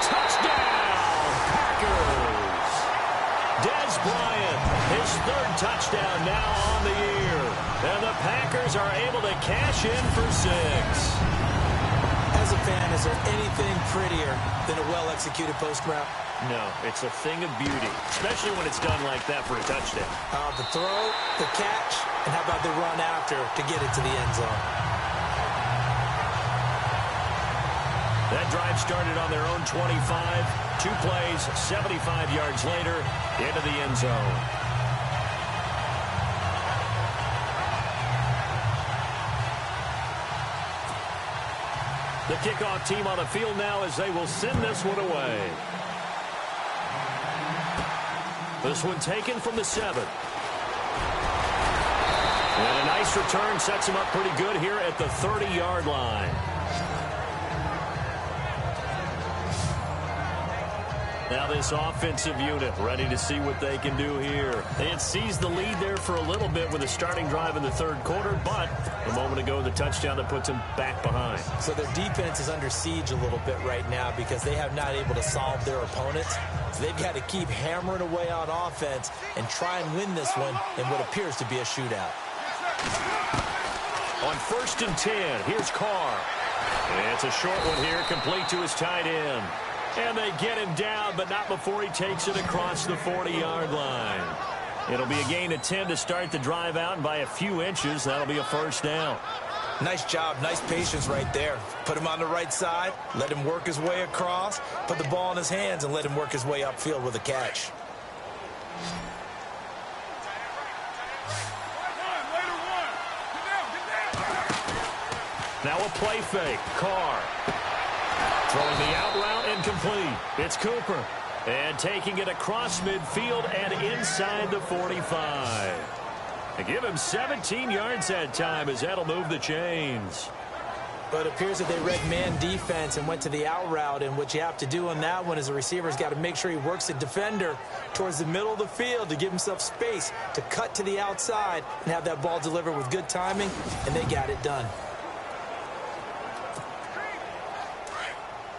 C: Touchdown, Packers. Dez Bryant, his third touchdown now on the year. And the Packers are able to cash in for 6.
D: As a fan, is there anything prettier than a well-executed post route?
C: No, it's a thing of beauty, especially when it's done like that for a touchdown.
D: The throw, the catch, and how about the run after to get it to the end zone?
C: That drive started on their own 25. 2 plays, 75 yards later, into the end zone. The kickoff team on the field now as they will send this one away. This one taken from the 7. And a nice return sets him up pretty good here at the 30-yard line. Now this offensive unit ready to see what they can do here. They had seized the lead there for a little bit with a starting drive in the third quarter, but a moment ago the touchdown that puts them back behind.
D: So their defense is under siege a little bit right now because they have not able to solve their opponents. So they've got to keep hammering away on offense and try and win this one in what appears to be a shootout.
C: On 1st and 10, here's Carr. And it's a short one here, complete to his tight end. And they get him down, but not before he takes it across the 40-yard line. It'll be a gain of 10 to start the drive out, and by a few inches, that'll be a first down.
D: Nice job, nice patience right there. Put him on the right side, let him work his way across, put the ball in his hands, and let him work his way upfield with a catch.
C: Now a play fake. Carr. Throwing the out route and complete. It's Cooper. And taking it across midfield and inside the 45. They give him 17 yards that time as that'll move the chains.
D: But it appears that they read man defense and went to the out route. And what you have to do on that one is the receiver's got to make sure he works the defender towards the middle of the field to give himself space to cut to the outside and have that ball delivered with good timing. And they got it done.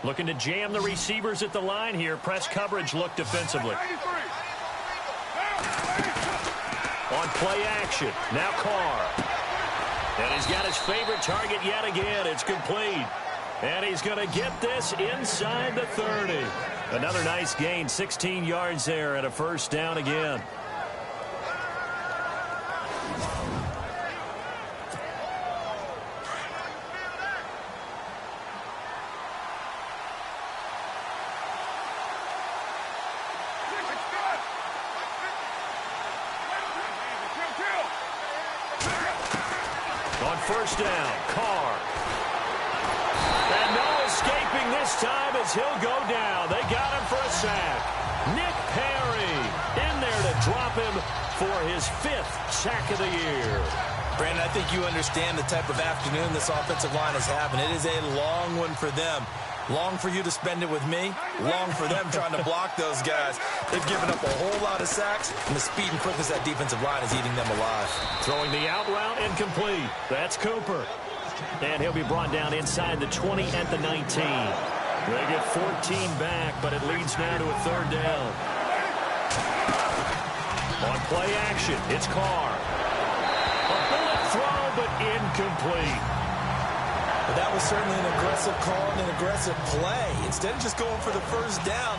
C: Looking to jam the receivers at the line here. Press coverage look defensively. On play action. Now Carr. And he's got his favorite target yet again. It's complete. And he's going to get this inside the 30. Another nice gain. 16 yards there and a first down again. First down, Carr. And no escaping this time as he'll go down. They got him for a sack. Nick Perry in there to drop him for his 5th sack of the year.
G: Brandon, I think you understand the type of afternoon this offensive line is having. It is a long one for them. Long for you to spend it with me. Long for them trying to block those guys. They've given up a whole lot of sacks, and the speed and quickness of that defensive line is eating them alive.
C: Throwing the out route incomplete. That's Cooper. And he'll be brought down inside the 20 at the 19. They get 14 back, but it leads now to a third down. On play action, it's Carr. A bullet throw, but incomplete.
D: But that was certainly an aggressive call and an aggressive play. Instead of just going for the first down,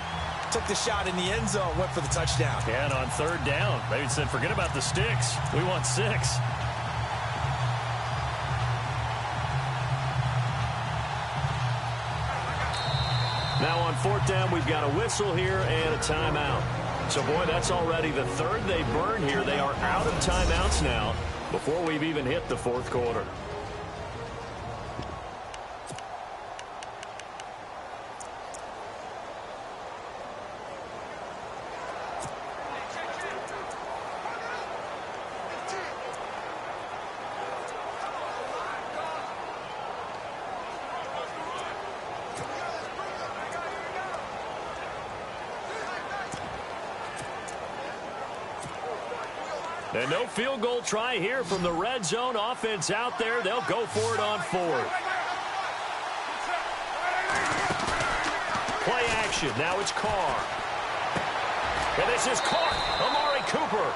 D: took the shot in the end zone, went for the touchdown.
C: Yeah, and on third down, they said, forget about the sticks. We want 6. Now on fourth down, we've got a whistle here and a timeout. So, boy, that's already the third they burned here. They are out of timeouts now before we've even hit the fourth quarter. And no field goal try here from the red zone offense out there. They'll go for it on 4th. Play action. Now it's Carr. And this is caught. Amari Cooper.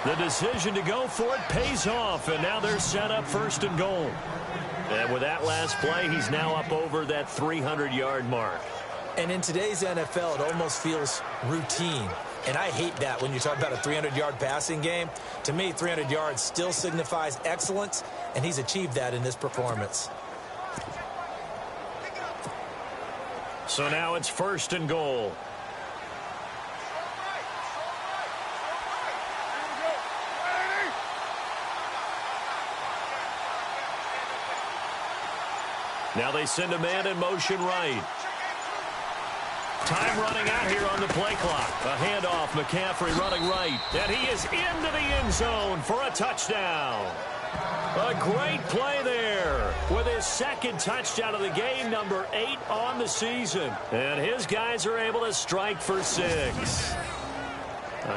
C: The decision to go for it pays off. And now they're set up 1st and goal. And with that last play, he's now up over that 300-yard mark.
D: And in today's NFL, it almost feels routine. And I hate that when you talk about a 300-yard passing game. To me, 300 yards still signifies excellence, and he's achieved that in this performance.
C: So now it's 1st and goal. Now they send a man in motion right. Time running out here on the play clock. A handoff, McCaffrey running right. And he is into the end zone for a touchdown. A great play there with his 2nd touchdown of the game, number 8 on the season. And his guys are able to strike for 6.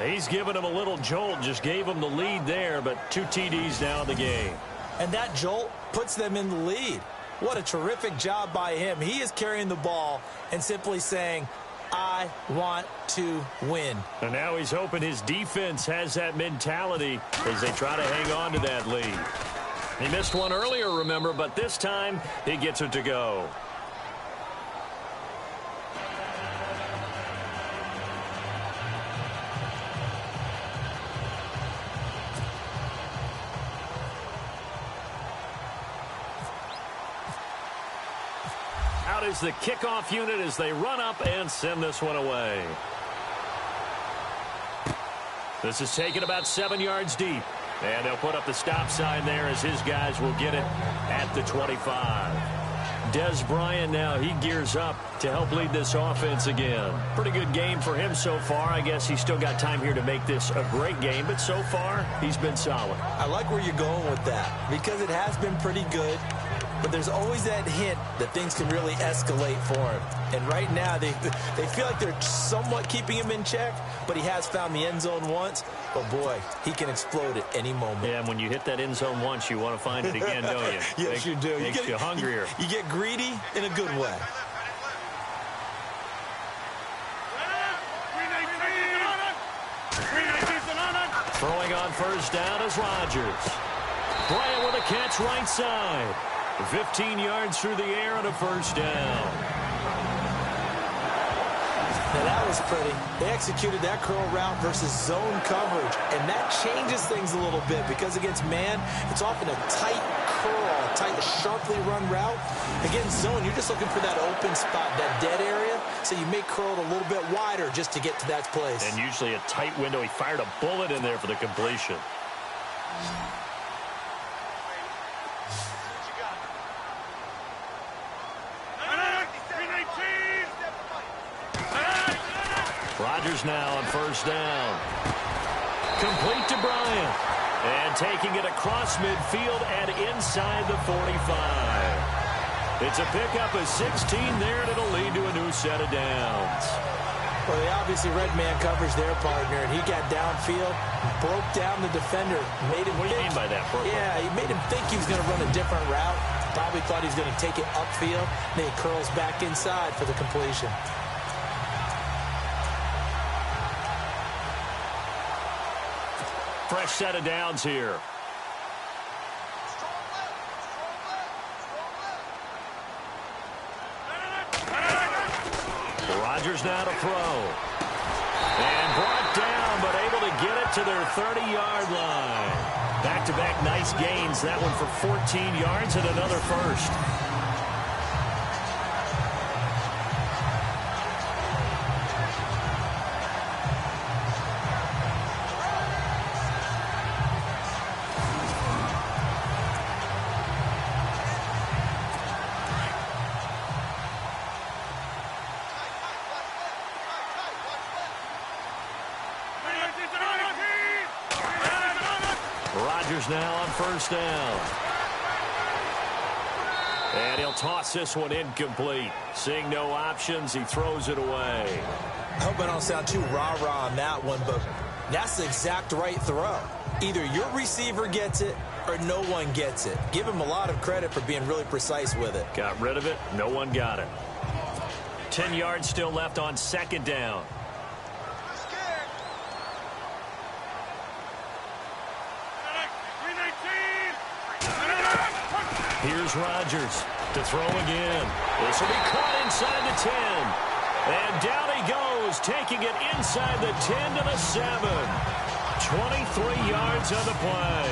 C: He's given him a little jolt, just gave him the lead there, but 2 TDs now in the game.
D: And that jolt puts them in the lead. What a terrific job by him. He is carrying the ball and simply saying, I want to win.
C: And now he's hoping his defense has that mentality as they try to hang on to that lead. He missed one earlier, remember, but this time he gets it to go. Out is the kickoff unit as they run up and send this one away. This is taken about 7 yards deep. And they'll put up the stop sign there as his guys will get it at the 25. Des Bryant now, he gears up to help lead this offense again. Pretty good game for him so far. I guess he's still got time here to make this a great game, but so far, he's been solid.
D: I like where you're going with that because it has been pretty good. But there's always that hint that things can really escalate for him. And right now, they feel like they're somewhat keeping him in check, but he has found the end zone once. But, boy, he can explode at any moment.
C: Yeah, and when you hit that end zone once, you want to find it again, don't you?
D: Yes, you do.
C: Makes you hungrier.
D: You get greedy in a good way.
C: Throwing on first down is Rodgers. Bryant with a catch right side. 15 yards through the air and a first down.
D: Now that was pretty. They executed that curl route versus zone coverage, and that changes things a little bit because against man, it's often a tight curl, tight, sharply run route. Against zone, you're just looking for that open spot, that dead area, so you may curl it a little bit wider just to get to that place.
C: And usually a tight window. He fired a bullet in there for the completion. Rodgers now on first down. Complete to Bryant. And taking it across midfield and inside the 45. It's a pickup of 16 there, and it'll lead to a new set of downs.
D: Well, they obviously read man coverage their partner, and he got downfield, broke down the defender, made him
C: What do you mean by that?
D: Yeah, he made him think he was going to run a different route. Probably thought he was going to take it upfield. Then he curls back inside for the completion.
C: Fresh set of downs here. Rodgers now to throw. And brought down, but able to get it to their 30-yard line. Back-to-back nice gains. That one for 14 yards and another first. Rodgers now on first down. And he'll toss this one incomplete. Seeing no options, he throws it away.
D: I hope I don't sound too rah-rah on that one, but that's the exact right throw. Either your receiver gets it or no one gets it. Give him a lot of credit for being really precise with it.
C: Got rid of it. No one got it. 10 yards still left on second down. Here's Rodgers to throw again. This will be caught inside the 10. And down he goes, taking it inside the 10 to the 7. 23 yards on the play.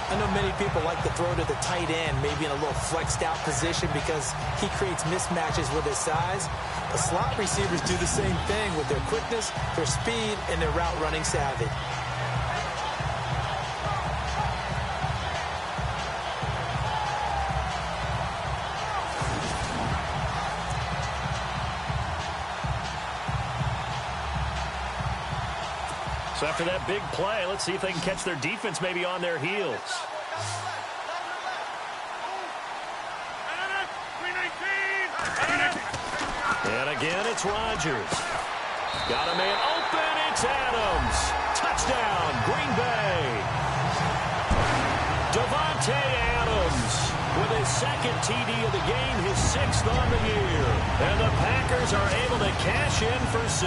D: I know many people like to throw to the tight end, maybe in a little flexed out position because he creates mismatches with his size. The slot receivers do the same thing with their quickness, their speed, and their route running savvy.
C: So after that big play, let's see if they can catch their defense maybe on their heels. And again, it's Rodgers. Got a man open. It's Adams. Touchdown, Green Bay. Davante Adams with his second TD of the game, his 6th on the year. And the Packers are able to cash in for 6.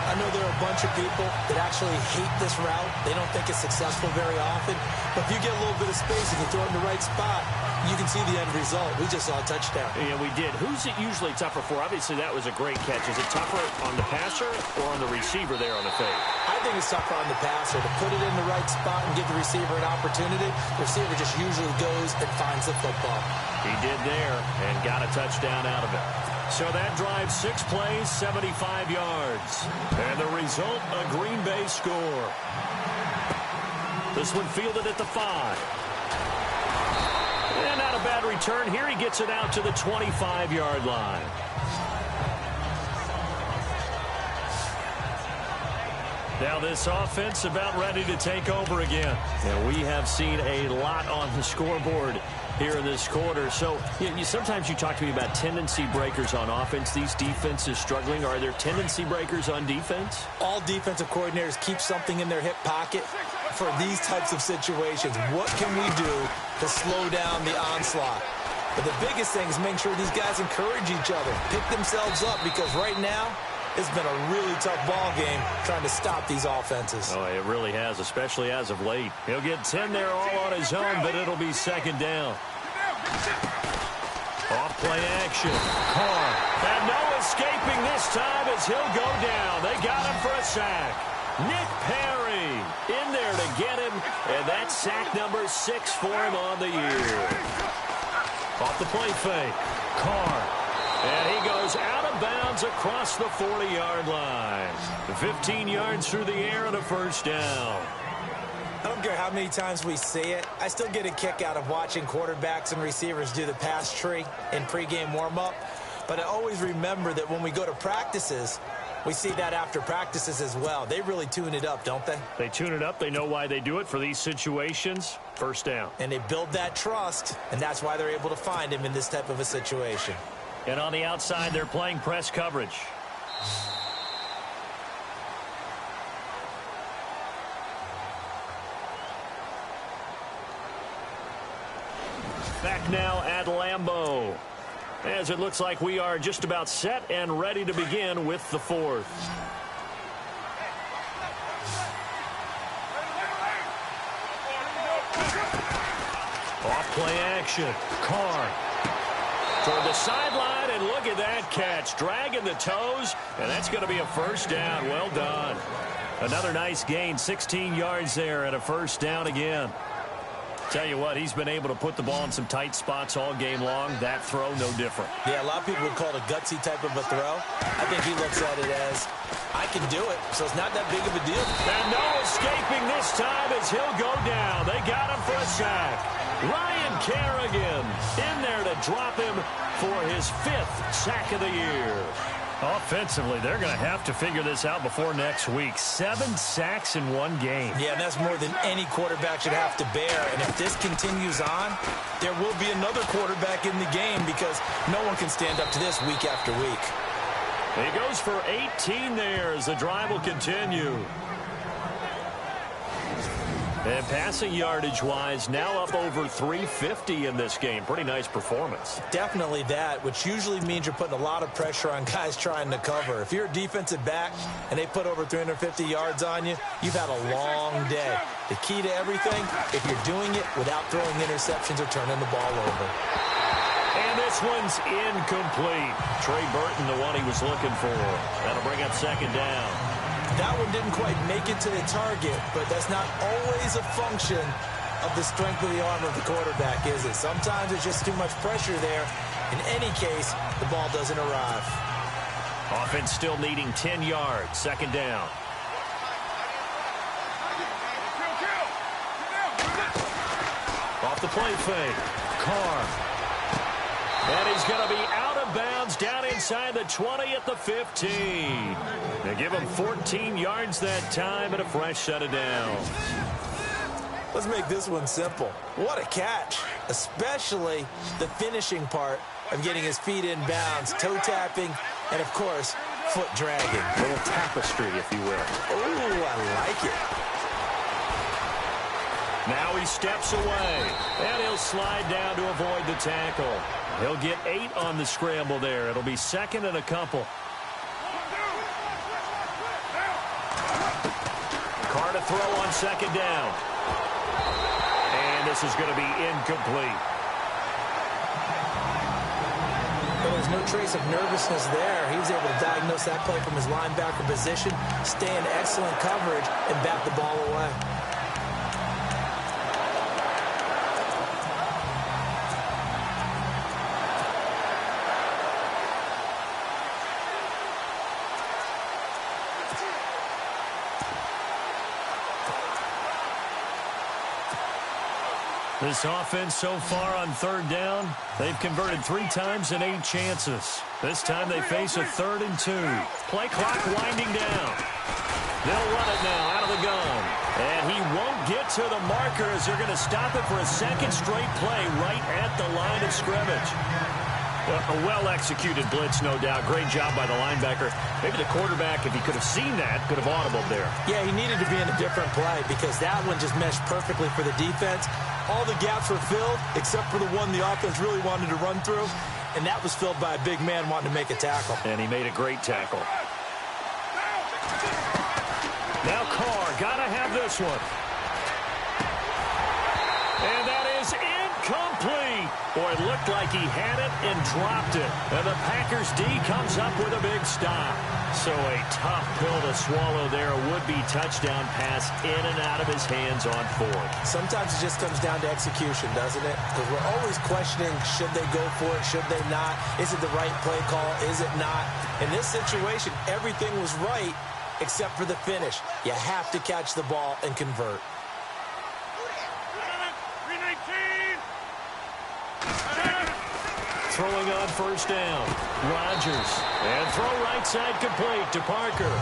D: I know there are a bunch of people that actually hate this route. They don't think it's successful very often. But if you get a little bit of space and you throw it in the right spot, you can see the end result. We just saw a touchdown.
C: Yeah, we did. Who's it usually tougher for? Obviously, that was a great catch. Is it tougher on the passer or on the receiver there on the fake?
D: I think it's tougher on the passer to put it in the right spot and give the receiver an opportunity. The receiver just usually goes and finds the football.
C: He did there and got a touchdown out of it. So that drives 6 plays, 75 yards. And the result, a Green Bay score. This one fielded at the 5. And not a bad return here. He gets it out to the 25-yard line. Now this offense about ready to take over again. And we have seen a lot on the scoreboard here in this quarter. So sometimes you talk to me about tendency breakers on offense. These defenses struggling. Are there tendency breakers on defense?
D: All defensive coordinators keep something in their hip pocket for these types of situations. What can we do to slow down the onslaught? But the biggest thing is making sure these guys encourage each other, pick themselves up, because right now it's been a really tough ball game trying to stop these offenses.
C: Oh, it really has, especially as of late. He'll get 10 there all on his own, but it'll be second down. Off play action. Carr. And no escaping this time as he'll go down. They got him for a sack. Nick Perry in there to get him, and that's sack number 6 for him on the year. Off the play fake. Carr. And he goes out of bounds across the 40-yard line. 15 yards through the air and a first down.
D: I don't care how many times we say it. I still get a kick out of watching quarterbacks and receivers do the pass tree in pregame warm-up. But I always remember that when we go to practices, We see that after practices as well. They really tune it up, don't they?
C: They tune it up. They know why they do it for these situations. First down.
D: And they build that trust, and that's why they're able to find him in this type of a situation.
C: And on the outside, they're playing press coverage. Back now at Lambeau, as it looks like we are just about set and ready to begin with the fourth. Off play action. Carr toward the sideline, and look at that catch. Dragging the toes, and that's going to be a first down. Well done. Another nice gain, 16 yards there, and a first down again. Tell you what, he's been able to put the ball in some tight spots all game long. That throw, no different.
D: Yeah, a lot of people would call it a gutsy type of a throw. I think he looks at it as, I can do it, so it's not that big of a deal.
C: And no escaping this time as he'll go down. They got him for a sack. Ryan Kerrigan in there to drop him for his 5th sack of the year. Offensively, they're going to have to figure this out before next week. 7 sacks in one game.
D: Yeah, and that's more than any quarterback should have to bear. And if this continues on, there will be another quarterback in the game because no one can stand up to this week after week.
C: He goes for 18 there as the drive will continue. And passing yardage-wise, now up over 350 in this game. Pretty nice performance.
D: Definitely that, which usually means you're putting a lot of pressure on guys trying to cover. If you're a defensive back and they put over 350 yards on you, you've had a long day. The key to everything, if you're doing it without throwing interceptions or turning the ball over.
C: And this one's incomplete. Trey Burton, the one he was looking for. That'll bring up second down.
D: That one didn't quite make it to the target, but that's not always a function of the strength of the arm of the quarterback, is it? Sometimes it's just too much pressure there. In any case, the ball doesn't arrive.
C: Offense still needing 10 yards. Second down. Off the play fake. Carr. And he's going to be out of bounds down inside the 20 at the 15. They give him 14 yards that time and a fresh set of downs.
D: Let's make this one simple. What a catch, especially the finishing part of getting his feet in bounds, toe tapping, and, of course, foot dragging.
C: A little tapestry, if you will.
D: Oh, I like it.
C: Now he steps away, and he'll slide down to avoid the tackle. He'll get 8 on the scramble there. It'll be second and a couple. Carr to throw on second down. And this is going to be incomplete.
D: Well, there's no trace of nervousness there. He was able to diagnose that play from his linebacker position, stay in excellent coverage, and bat the ball away.
C: This offense so far on third down, they've converted 3 times in 8 chances. This time they face a 3rd and 2. Play clock winding down. They'll run it now out of the gun. And he won't get to the marker as they're going to stop it for a second straight play right at the line of scrimmage. A well-executed blitz, no doubt. Great job by the linebacker. Maybe the quarterback, if he could have seen that, could have audibled there.
D: Yeah, he needed to be in a different play because that one just meshed perfectly for the defense. All the gaps were filled except for the one the offense really wanted to run through, and that was filled by a big man wanting to make a tackle.
C: And he made a great tackle. Now Carr, got to have this one. And that is incomplete. Boy, it looked like he had it and dropped it. And the Packers D comes up with a big stop. So a tough pill to swallow there. A would-be touchdown pass in and out of his hands on 4th.
D: Sometimes it just comes down to execution, doesn't it? Because we're always questioning, should they go for it, should they not? Is it the right play call, is it not? In this situation, everything was right except for the finish. You have to catch the ball and convert.
C: throwing on first down. Rodgers. And throw right side complete to Parker.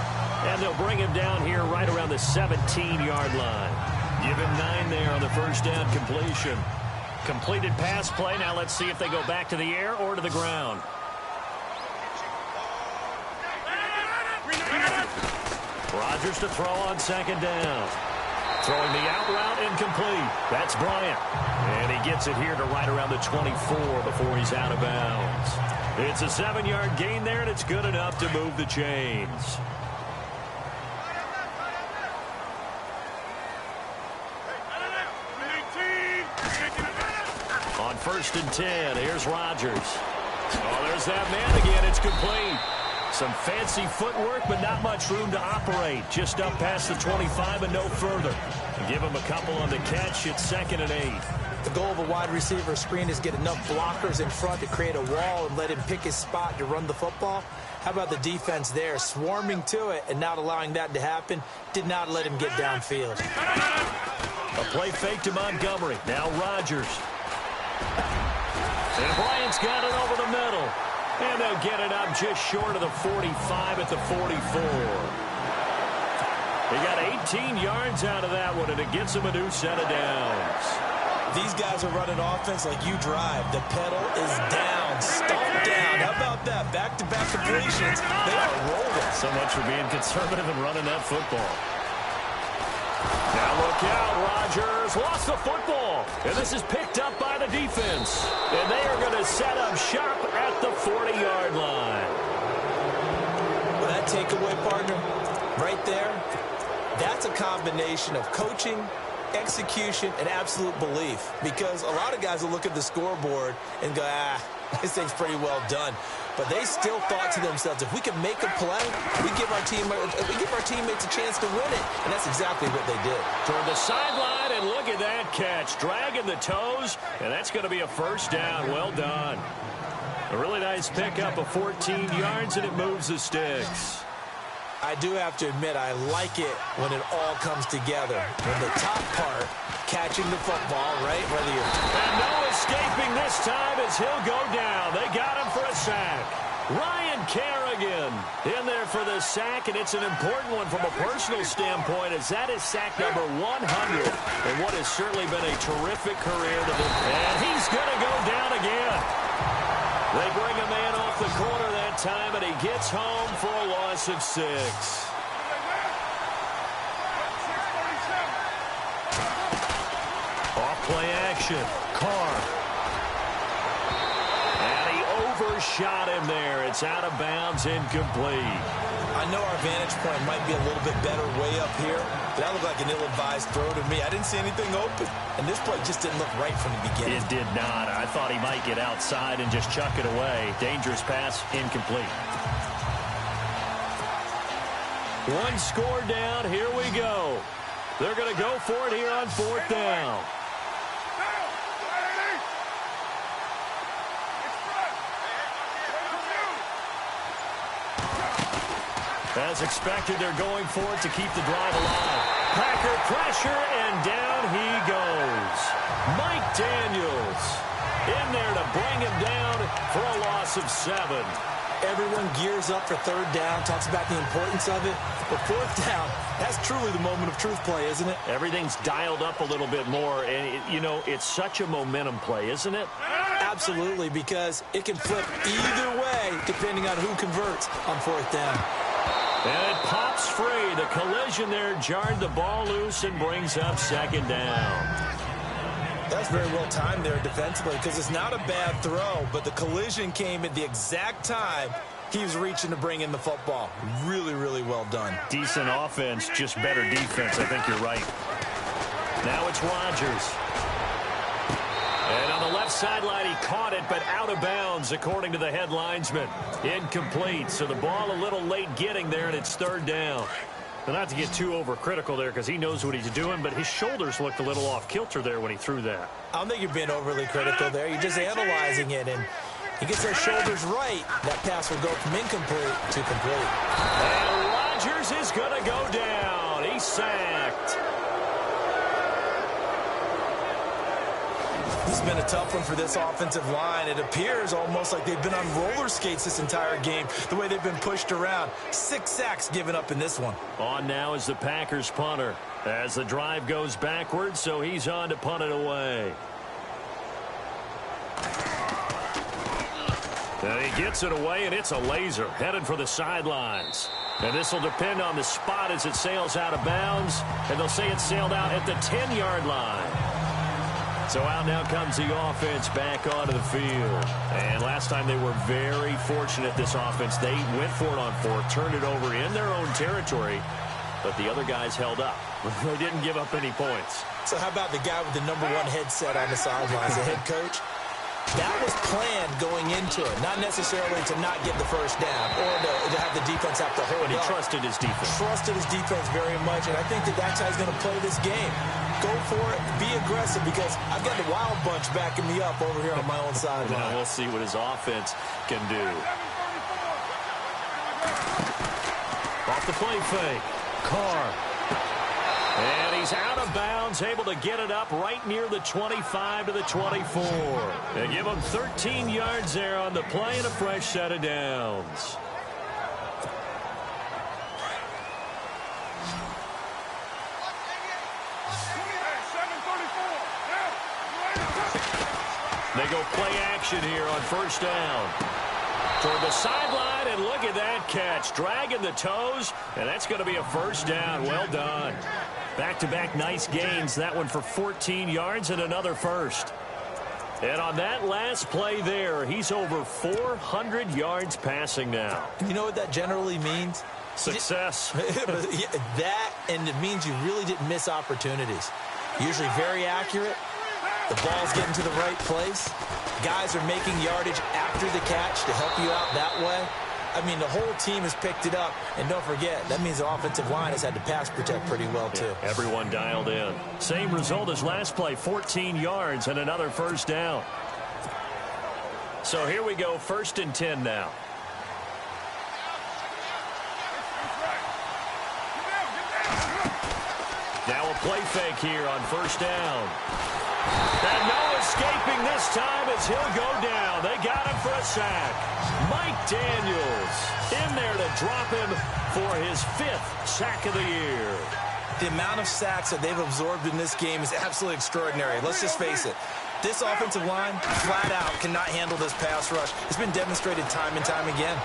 C: And they'll bring him down here right around the 17-yard line. Give him 9 there on the first down completion. Completed pass play. Now let's see if they go back to the air or to the ground. Rodgers to throw on second down. Throwing the out route incomplete. That's Bryant. And he gets it here to right around the 24 before he's out of bounds. It's a 7-yard gain there, and it's good enough to move the chains. On first and 10, here's Rodgers. Oh, there's that man again. It's complete. Some fancy footwork, but not much room to operate. Just up past the 25 and no further. Give him a couple on the catch. It's 2nd and 8.
D: The goal of a wide receiver screen is get enough blockers in front to create a wall and let him pick his spot to run the football. How about the defense there, swarming to it and not allowing that to happen? Did not let him get downfield.
C: A play fake to Montgomery. Now Rodgers. And Bryant's got it over the middle. And they'll get it up just short of the 45 at the 44. They got 18 yards out of that one, and it gets them a new set of downs.
D: These guys are running offense like you drive. The pedal is down, stomp down. How about that? Back-to-back completions. They are rolling.
C: So much for being conservative and running that football. Now look out, Rodgers lost the football. And this is picked up by the defense. And they are going to set up shop at the 40-yard line.
D: Well, that takeaway, partner, right there, that's a combination of coaching, execution, and absolute belief. Because a lot of guys will look at the scoreboard and go, this thing's pretty well done. But they still thought to themselves, if we can make a play, we give our teammates a chance to win it. And that's exactly what they did.
C: Toward the sideline, and look at that catch. Dragging the toes, and that's going to be a first down. Well done. A really nice pickup of 14 yards, and it moves the sticks.
D: I do have to admit, I like it when it all comes together. When the top part, catching the football, right? Whether you're...
C: And no escaping this time as he'll go down. They got him for a sack. Ryan Kerrigan in there for the sack, and it's an important one from a personal standpoint, as that is sack number 100, and what has certainly been a terrific career to them. And he's going to go down again. They bring a man off the corner that time, and he gets home for a loss of 6. Off play action. Carr. And he overshot him there. It's out of bounds, incomplete.
D: I know our vantage point might be a little bit better way up here, but that looked like an ill-advised throw to me. I didn't see anything open, and this play just didn't look right from the beginning.
C: It did not. I thought he might get outside and just chuck it away. Dangerous pass, incomplete. One score down. Here we go. They're going to go for it here on 4th down. As expected, they're going for it to keep the drive alive. Packer pressure, and down he goes. Mike Daniels in there to bring him down for a loss of 7.
D: Everyone gears up for 3rd down, talks about the importance of it. But 4th down, that's truly the moment of truth play, isn't it?
C: Everything's dialed up a little bit more, and, it's such a momentum play, isn't it?
D: Absolutely, because it can flip either way depending on who converts on 4th down.
C: And it pops free. The collision there jarred the ball loose and brings up 2nd down.
D: That's very well timed there defensively, because it's not a bad throw, but the collision came at the exact time he was reaching to bring in the football. Really, really well done.
C: Decent offense, just better defense. I think you're right. Now it's Rodgers. And on the left sideline, he caught it, but out of bounds, according to the head linesman. Incomplete, so the ball a little late getting there, and it's 3rd down. Well, not to get too overcritical there, because he knows what he's doing, but his shoulders looked a little off kilter there when he threw that.
D: I don't think you're being overly critical there. You're just analyzing it, and he gets those shoulders right. That pass will go from incomplete to complete.
C: And Rodgers is going to go down. He's sacked.
G: This has been a tough one for this offensive line. It appears almost like they've been on roller skates this entire game, the way they've been pushed around. 6 sacks given up in this one.
C: On now is the Packers punter as the drive goes backwards, so he's on to punt it away. And he gets it away, and it's a laser headed for the sidelines. And this will depend on the spot as it sails out of bounds, and they'll say it sailed out at the 10-yard line. So out now comes the offense back onto the field. And last time they were very fortunate, this offense. They went for it on 4, turned it over in their own territory, but the other guys held up. They didn't give up any points.
G: So how about the guy with the #1 headset on the sidelines, the head coach? That was planned going into it, not necessarily to not get the first down or to have the defense have to hold
C: But he
G: up.
C: trusted his defense.
G: Trusted his defense very much, and I think that's how he's going to play this game. Go for it, be aggressive, because I've got the wild bunch backing me up over here on my own sideline.
C: Now we'll see what his offense can do. Off the play fake. Carr. And he's out of bounds, able to get it up right near the 25 to the 24. They give him 13 yards there on the play and a fresh set of downs. They go play action here on first down. Toward the sideline, and look at that catch. Dragging the toes, and that's going to be a first down. Well done. Back-to-back nice gains. That one for 14 yards and another first. And on that last play there, he's over 400 yards passing now.
G: You know what that generally means?
C: Success.
G: That, and it means you really didn't miss opportunities. Usually very accurate. The ball's getting to the right place. Guys are making yardage after the catch to help you out that way. I mean, the whole team has picked it up. And don't forget, that means the offensive line has had to pass protect pretty well, too.
C: Yeah, everyone dialed in. Same result as last play, 14 yards and another first down. So here we go, 1st and 10 now. Now a play fake here on first down. And no escaping this time as he'll go down. They got him for a sack. Mike Daniels in there to drop him for his 5th sack of the year.
G: The amount of sacks that they've absorbed in this game is absolutely extraordinary. Let's just face it. This offensive line, flat out, cannot handle this pass rush. It's been demonstrated time and time again.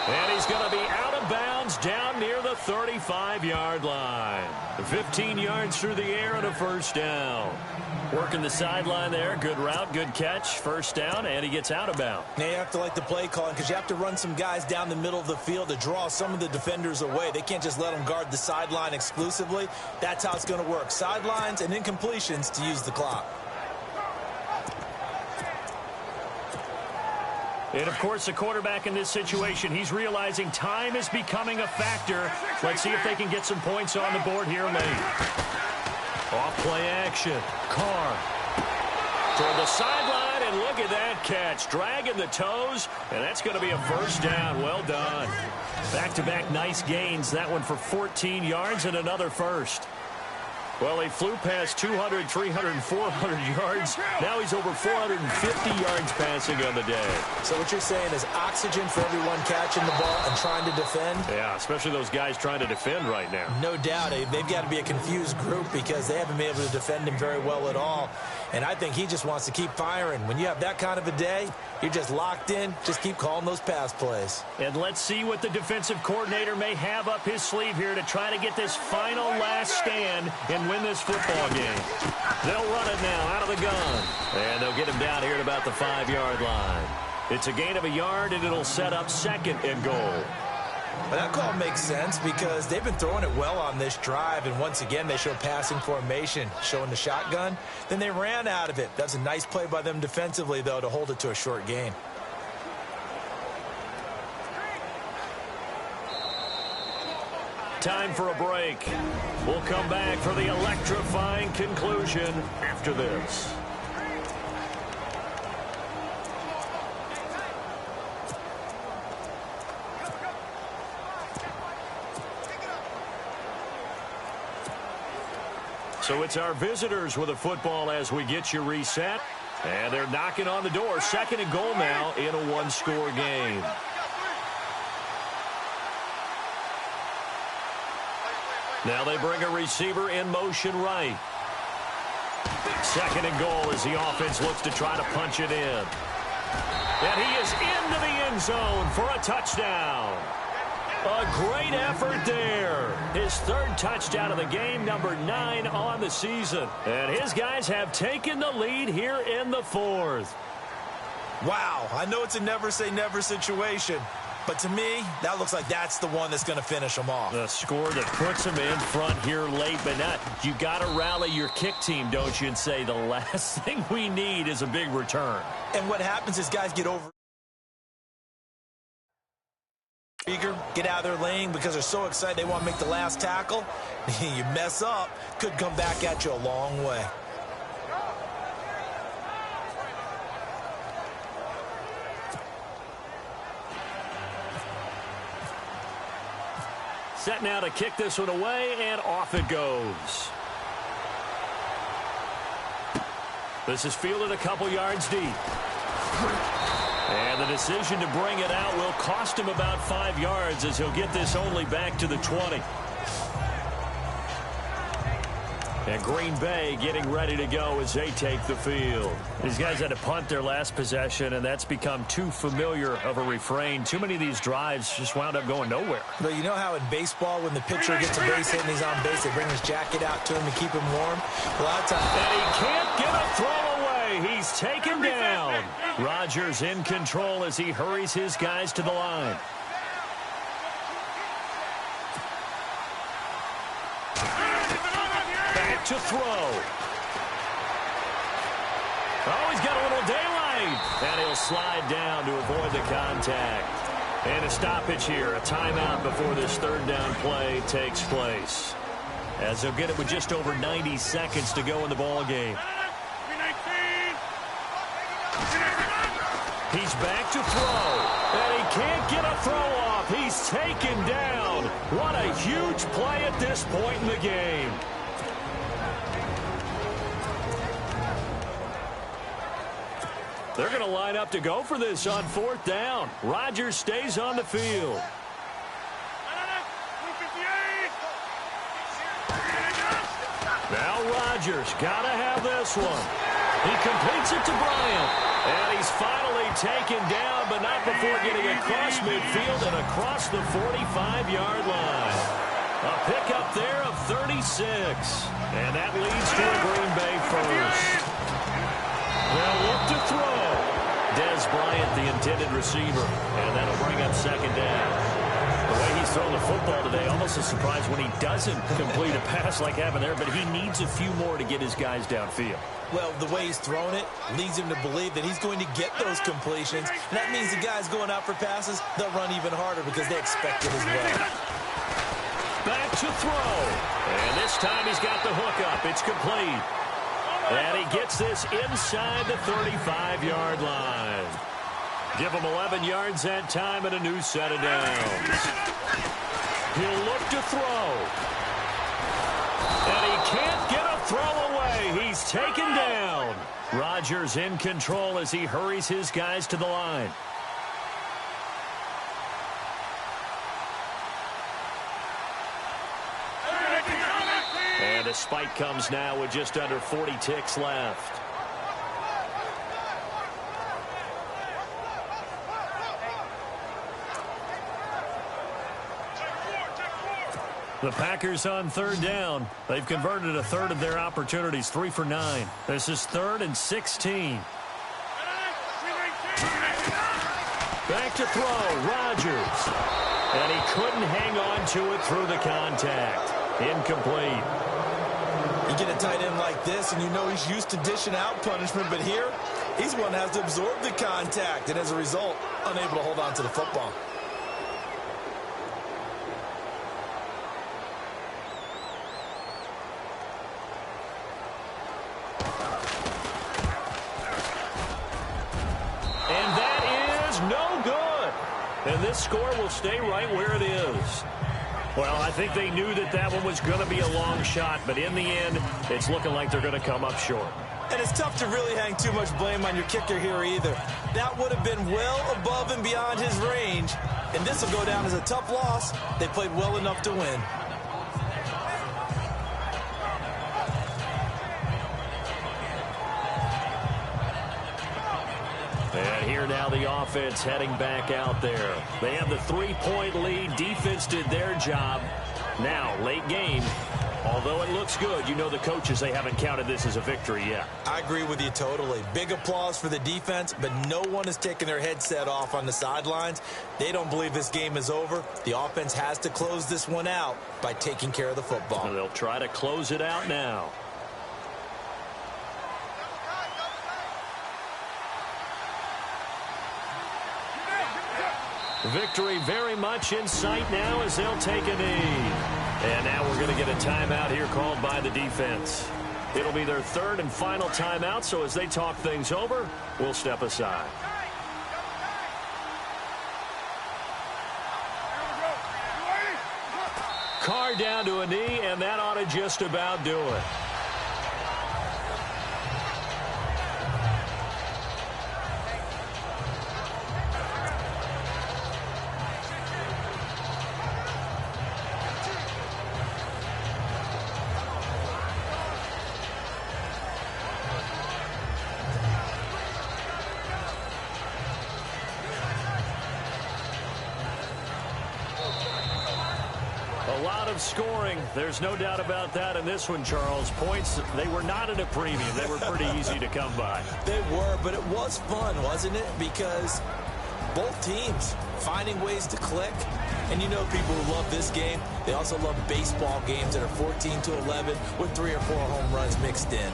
C: And he's going to be out of bounds down near the 35-yard line. 15 yards through the air and a first down. Working the sideline there. Good route, good catch. First down, and he gets out of bounds.
G: Now you have to like the play calling because you have to run some guys down the middle of the field to draw some of the defenders away. They can't just let them guard the sideline exclusively. That's how it's going to work. Sidelines and incompletions to use the clock.
C: And, of course, the quarterback in this situation, he's realizing time is becoming a factor. Let's see if they can get some points on the board here late. Off play action. Carr. Toward the sideline, and look at that catch. Dragging the toes, and that's going to be a first down. Well done. Back-to-back nice gains. That one for 14 yards and another first. Well, he flew past 200, 300, 400 yards. Now he's over 450 yards passing on the day.
G: So what you're saying is oxygen for everyone catching the ball and trying to defend?
C: Yeah, especially those guys trying to defend right now.
G: No doubt. They've got to be a confused group because they haven't been able to defend him very well at all. And I think he just wants to keep firing. When you have that kind of a day, you're just locked in. Just keep calling those pass plays.
C: And let's see what the defensive coordinator may have up his sleeve here to try to get this final last stand and win this football game. They'll run it now out of the gun. And they'll get him down here at about the 5-yard line. It's a gain of a yard, and it'll set up 2nd and goal.
G: Well, that call makes sense because they've been throwing it well on this drive, and once again they show passing formation, showing the shotgun. Then they ran out of it. That's a nice play by them defensively, though, to hold it to a short gain.
C: Time for a break. We'll come back for the electrifying conclusion after this. So it's our visitors with a football as we get you reset. And they're knocking on the door. 2nd and goal now in a one-score game. Now they bring a receiver in motion right. 2nd and goal as the offense looks to try to punch it in. And he is into the end zone for a touchdown. A great effort there. His 3rd touchdown of the game, number 9 on the season. And his guys have taken the lead here in the 4th.
D: Wow, I know it's a never-say-never situation, but to me, that looks like that's the one that's going to finish them off.
C: The score that puts them in front here late, but not. You got to rally your kick team, don't you, and say the last thing we need is a big return.
D: And what happens is guys get over. Eager, get out of their lane because they're so excited they want to make the last tackle. You mess up, could come back at you a long way.
C: Set now to kick this one away, and off it goes. This is fielded a couple yards deep. And the decision to bring it out will cost him about 5 yards as he'll get this only back to the 20. And Green Bay getting ready to go as they take the field. These guys had to punt their last possession, and that's become too familiar of a refrain. Too many of these drives just wound up going nowhere.
D: But you know how in baseball, when the pitcher gets a base hit and he's on base, they bring his jacket out to him to keep him warm? A lot of times.
C: And he can't get a throw away. He's taken down. Rodgers in control as he hurries his guys to the line. Back to throw. Oh, he's got a little daylight. And he'll slide down to avoid the contact. And a stoppage here, a timeout before this 3rd down play takes place. As they'll get it with just over 90 seconds to go in the ball game. He's back to throw, and he can't get a throw off. He's taken down. What a huge play at this point in the game. They're going to line up to go for this on 4th down. Rodgers stays on the field. Now Rodgers got to have this one. He completes it to Bryant. And he's finally taken down, but not before getting across midfield and across the 45-yard line. A pickup there of 36. And that leads to a Green Bay first. They'll look to throw. Des Bryant, the intended receiver. And that'll bring up 2nd down. The way he's thrown the football today, almost a surprise when he doesn't complete a pass like happened there, but he needs a few more to get his guys downfield.
D: Well, the way he's thrown it leads him to believe that he's going to get those completions. And that means the guys going out for passes, they'll run even harder because they expect it as well.
C: Back to throw. And this time he's got the hook up. It's complete. And he gets this inside the 35-yard line. Give him 11 yards that time and a new set of downs. He'll look to throw. And he can't get a throw away. He's taken down. Rodgers in control as he hurries his guys to the line. And a spike comes now with just under 40 ticks left. The Packers on 3rd down. They've converted a 1/3 of their opportunities, 3 for 9. This is 3rd and 16. Back to throw, Rodgers. And he couldn't hang on to it through the contact. Incomplete.
D: You get a tight end like this, and you know he's used to dishing out punishment, but here, he's one that has to absorb the contact, and as a result, unable to hold on to the football.
C: And that is no good. And this score will stay right where it is. Well, I think they knew that that one was going to be a long shot, but in the end, it's looking like they're going to come up short.
D: And it's tough to really hang too much blame on your kicker here either. That would have been well above and beyond his range, and this will go down as a tough loss. They played well enough to win.
C: And here now the offense heading back out there. They have the 3-point lead. Defense did their job. Now, late game. Although it looks good, you know the coaches, they haven't counted this as a victory yet.
D: I agree with you totally. Big applause for the defense, but no one is taking their headset off on the sidelines. They don't believe this game is over. The offense has to close this one out by taking care of the football.
C: And they'll try to close it out now. Victory very much in sight now as they'll take a knee. And now we're going to get a timeout here called by the defense. It'll be their third and final timeout, so as they talk things over, we'll step aside. Carr down to a knee, and that ought to just about do it. A lot of scoring. There's no doubt about that in this one, Charles. Points, they were not at a premium. They were pretty easy to come by.
D: They were, but it was fun, wasn't it? Because both teams finding ways to click. And you know people who love this game, they also love baseball games that are 14-11 with 3 or 4 home runs mixed in.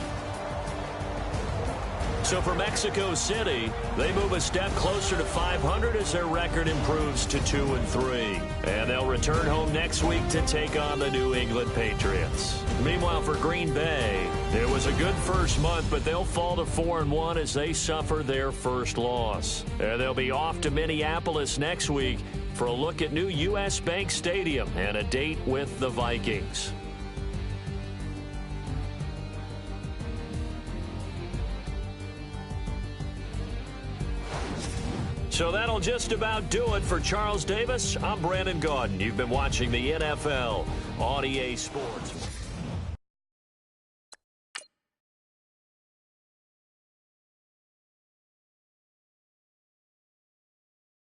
C: So for Mexico City, they move a step closer to 500 as their record improves to 2-3. And they'll return home next week to take on the New England Patriots. Meanwhile, for Green Bay, it was a good first month, but they'll fall to 4-1 as they suffer their first loss. And they'll be off to Minneapolis next week for a look at new U.S. Bank Stadium and a date with the Vikings. So that'll just about do it for Charles Davis. I'm Brandon Gaudin. You've been watching the NFL on EA Sports.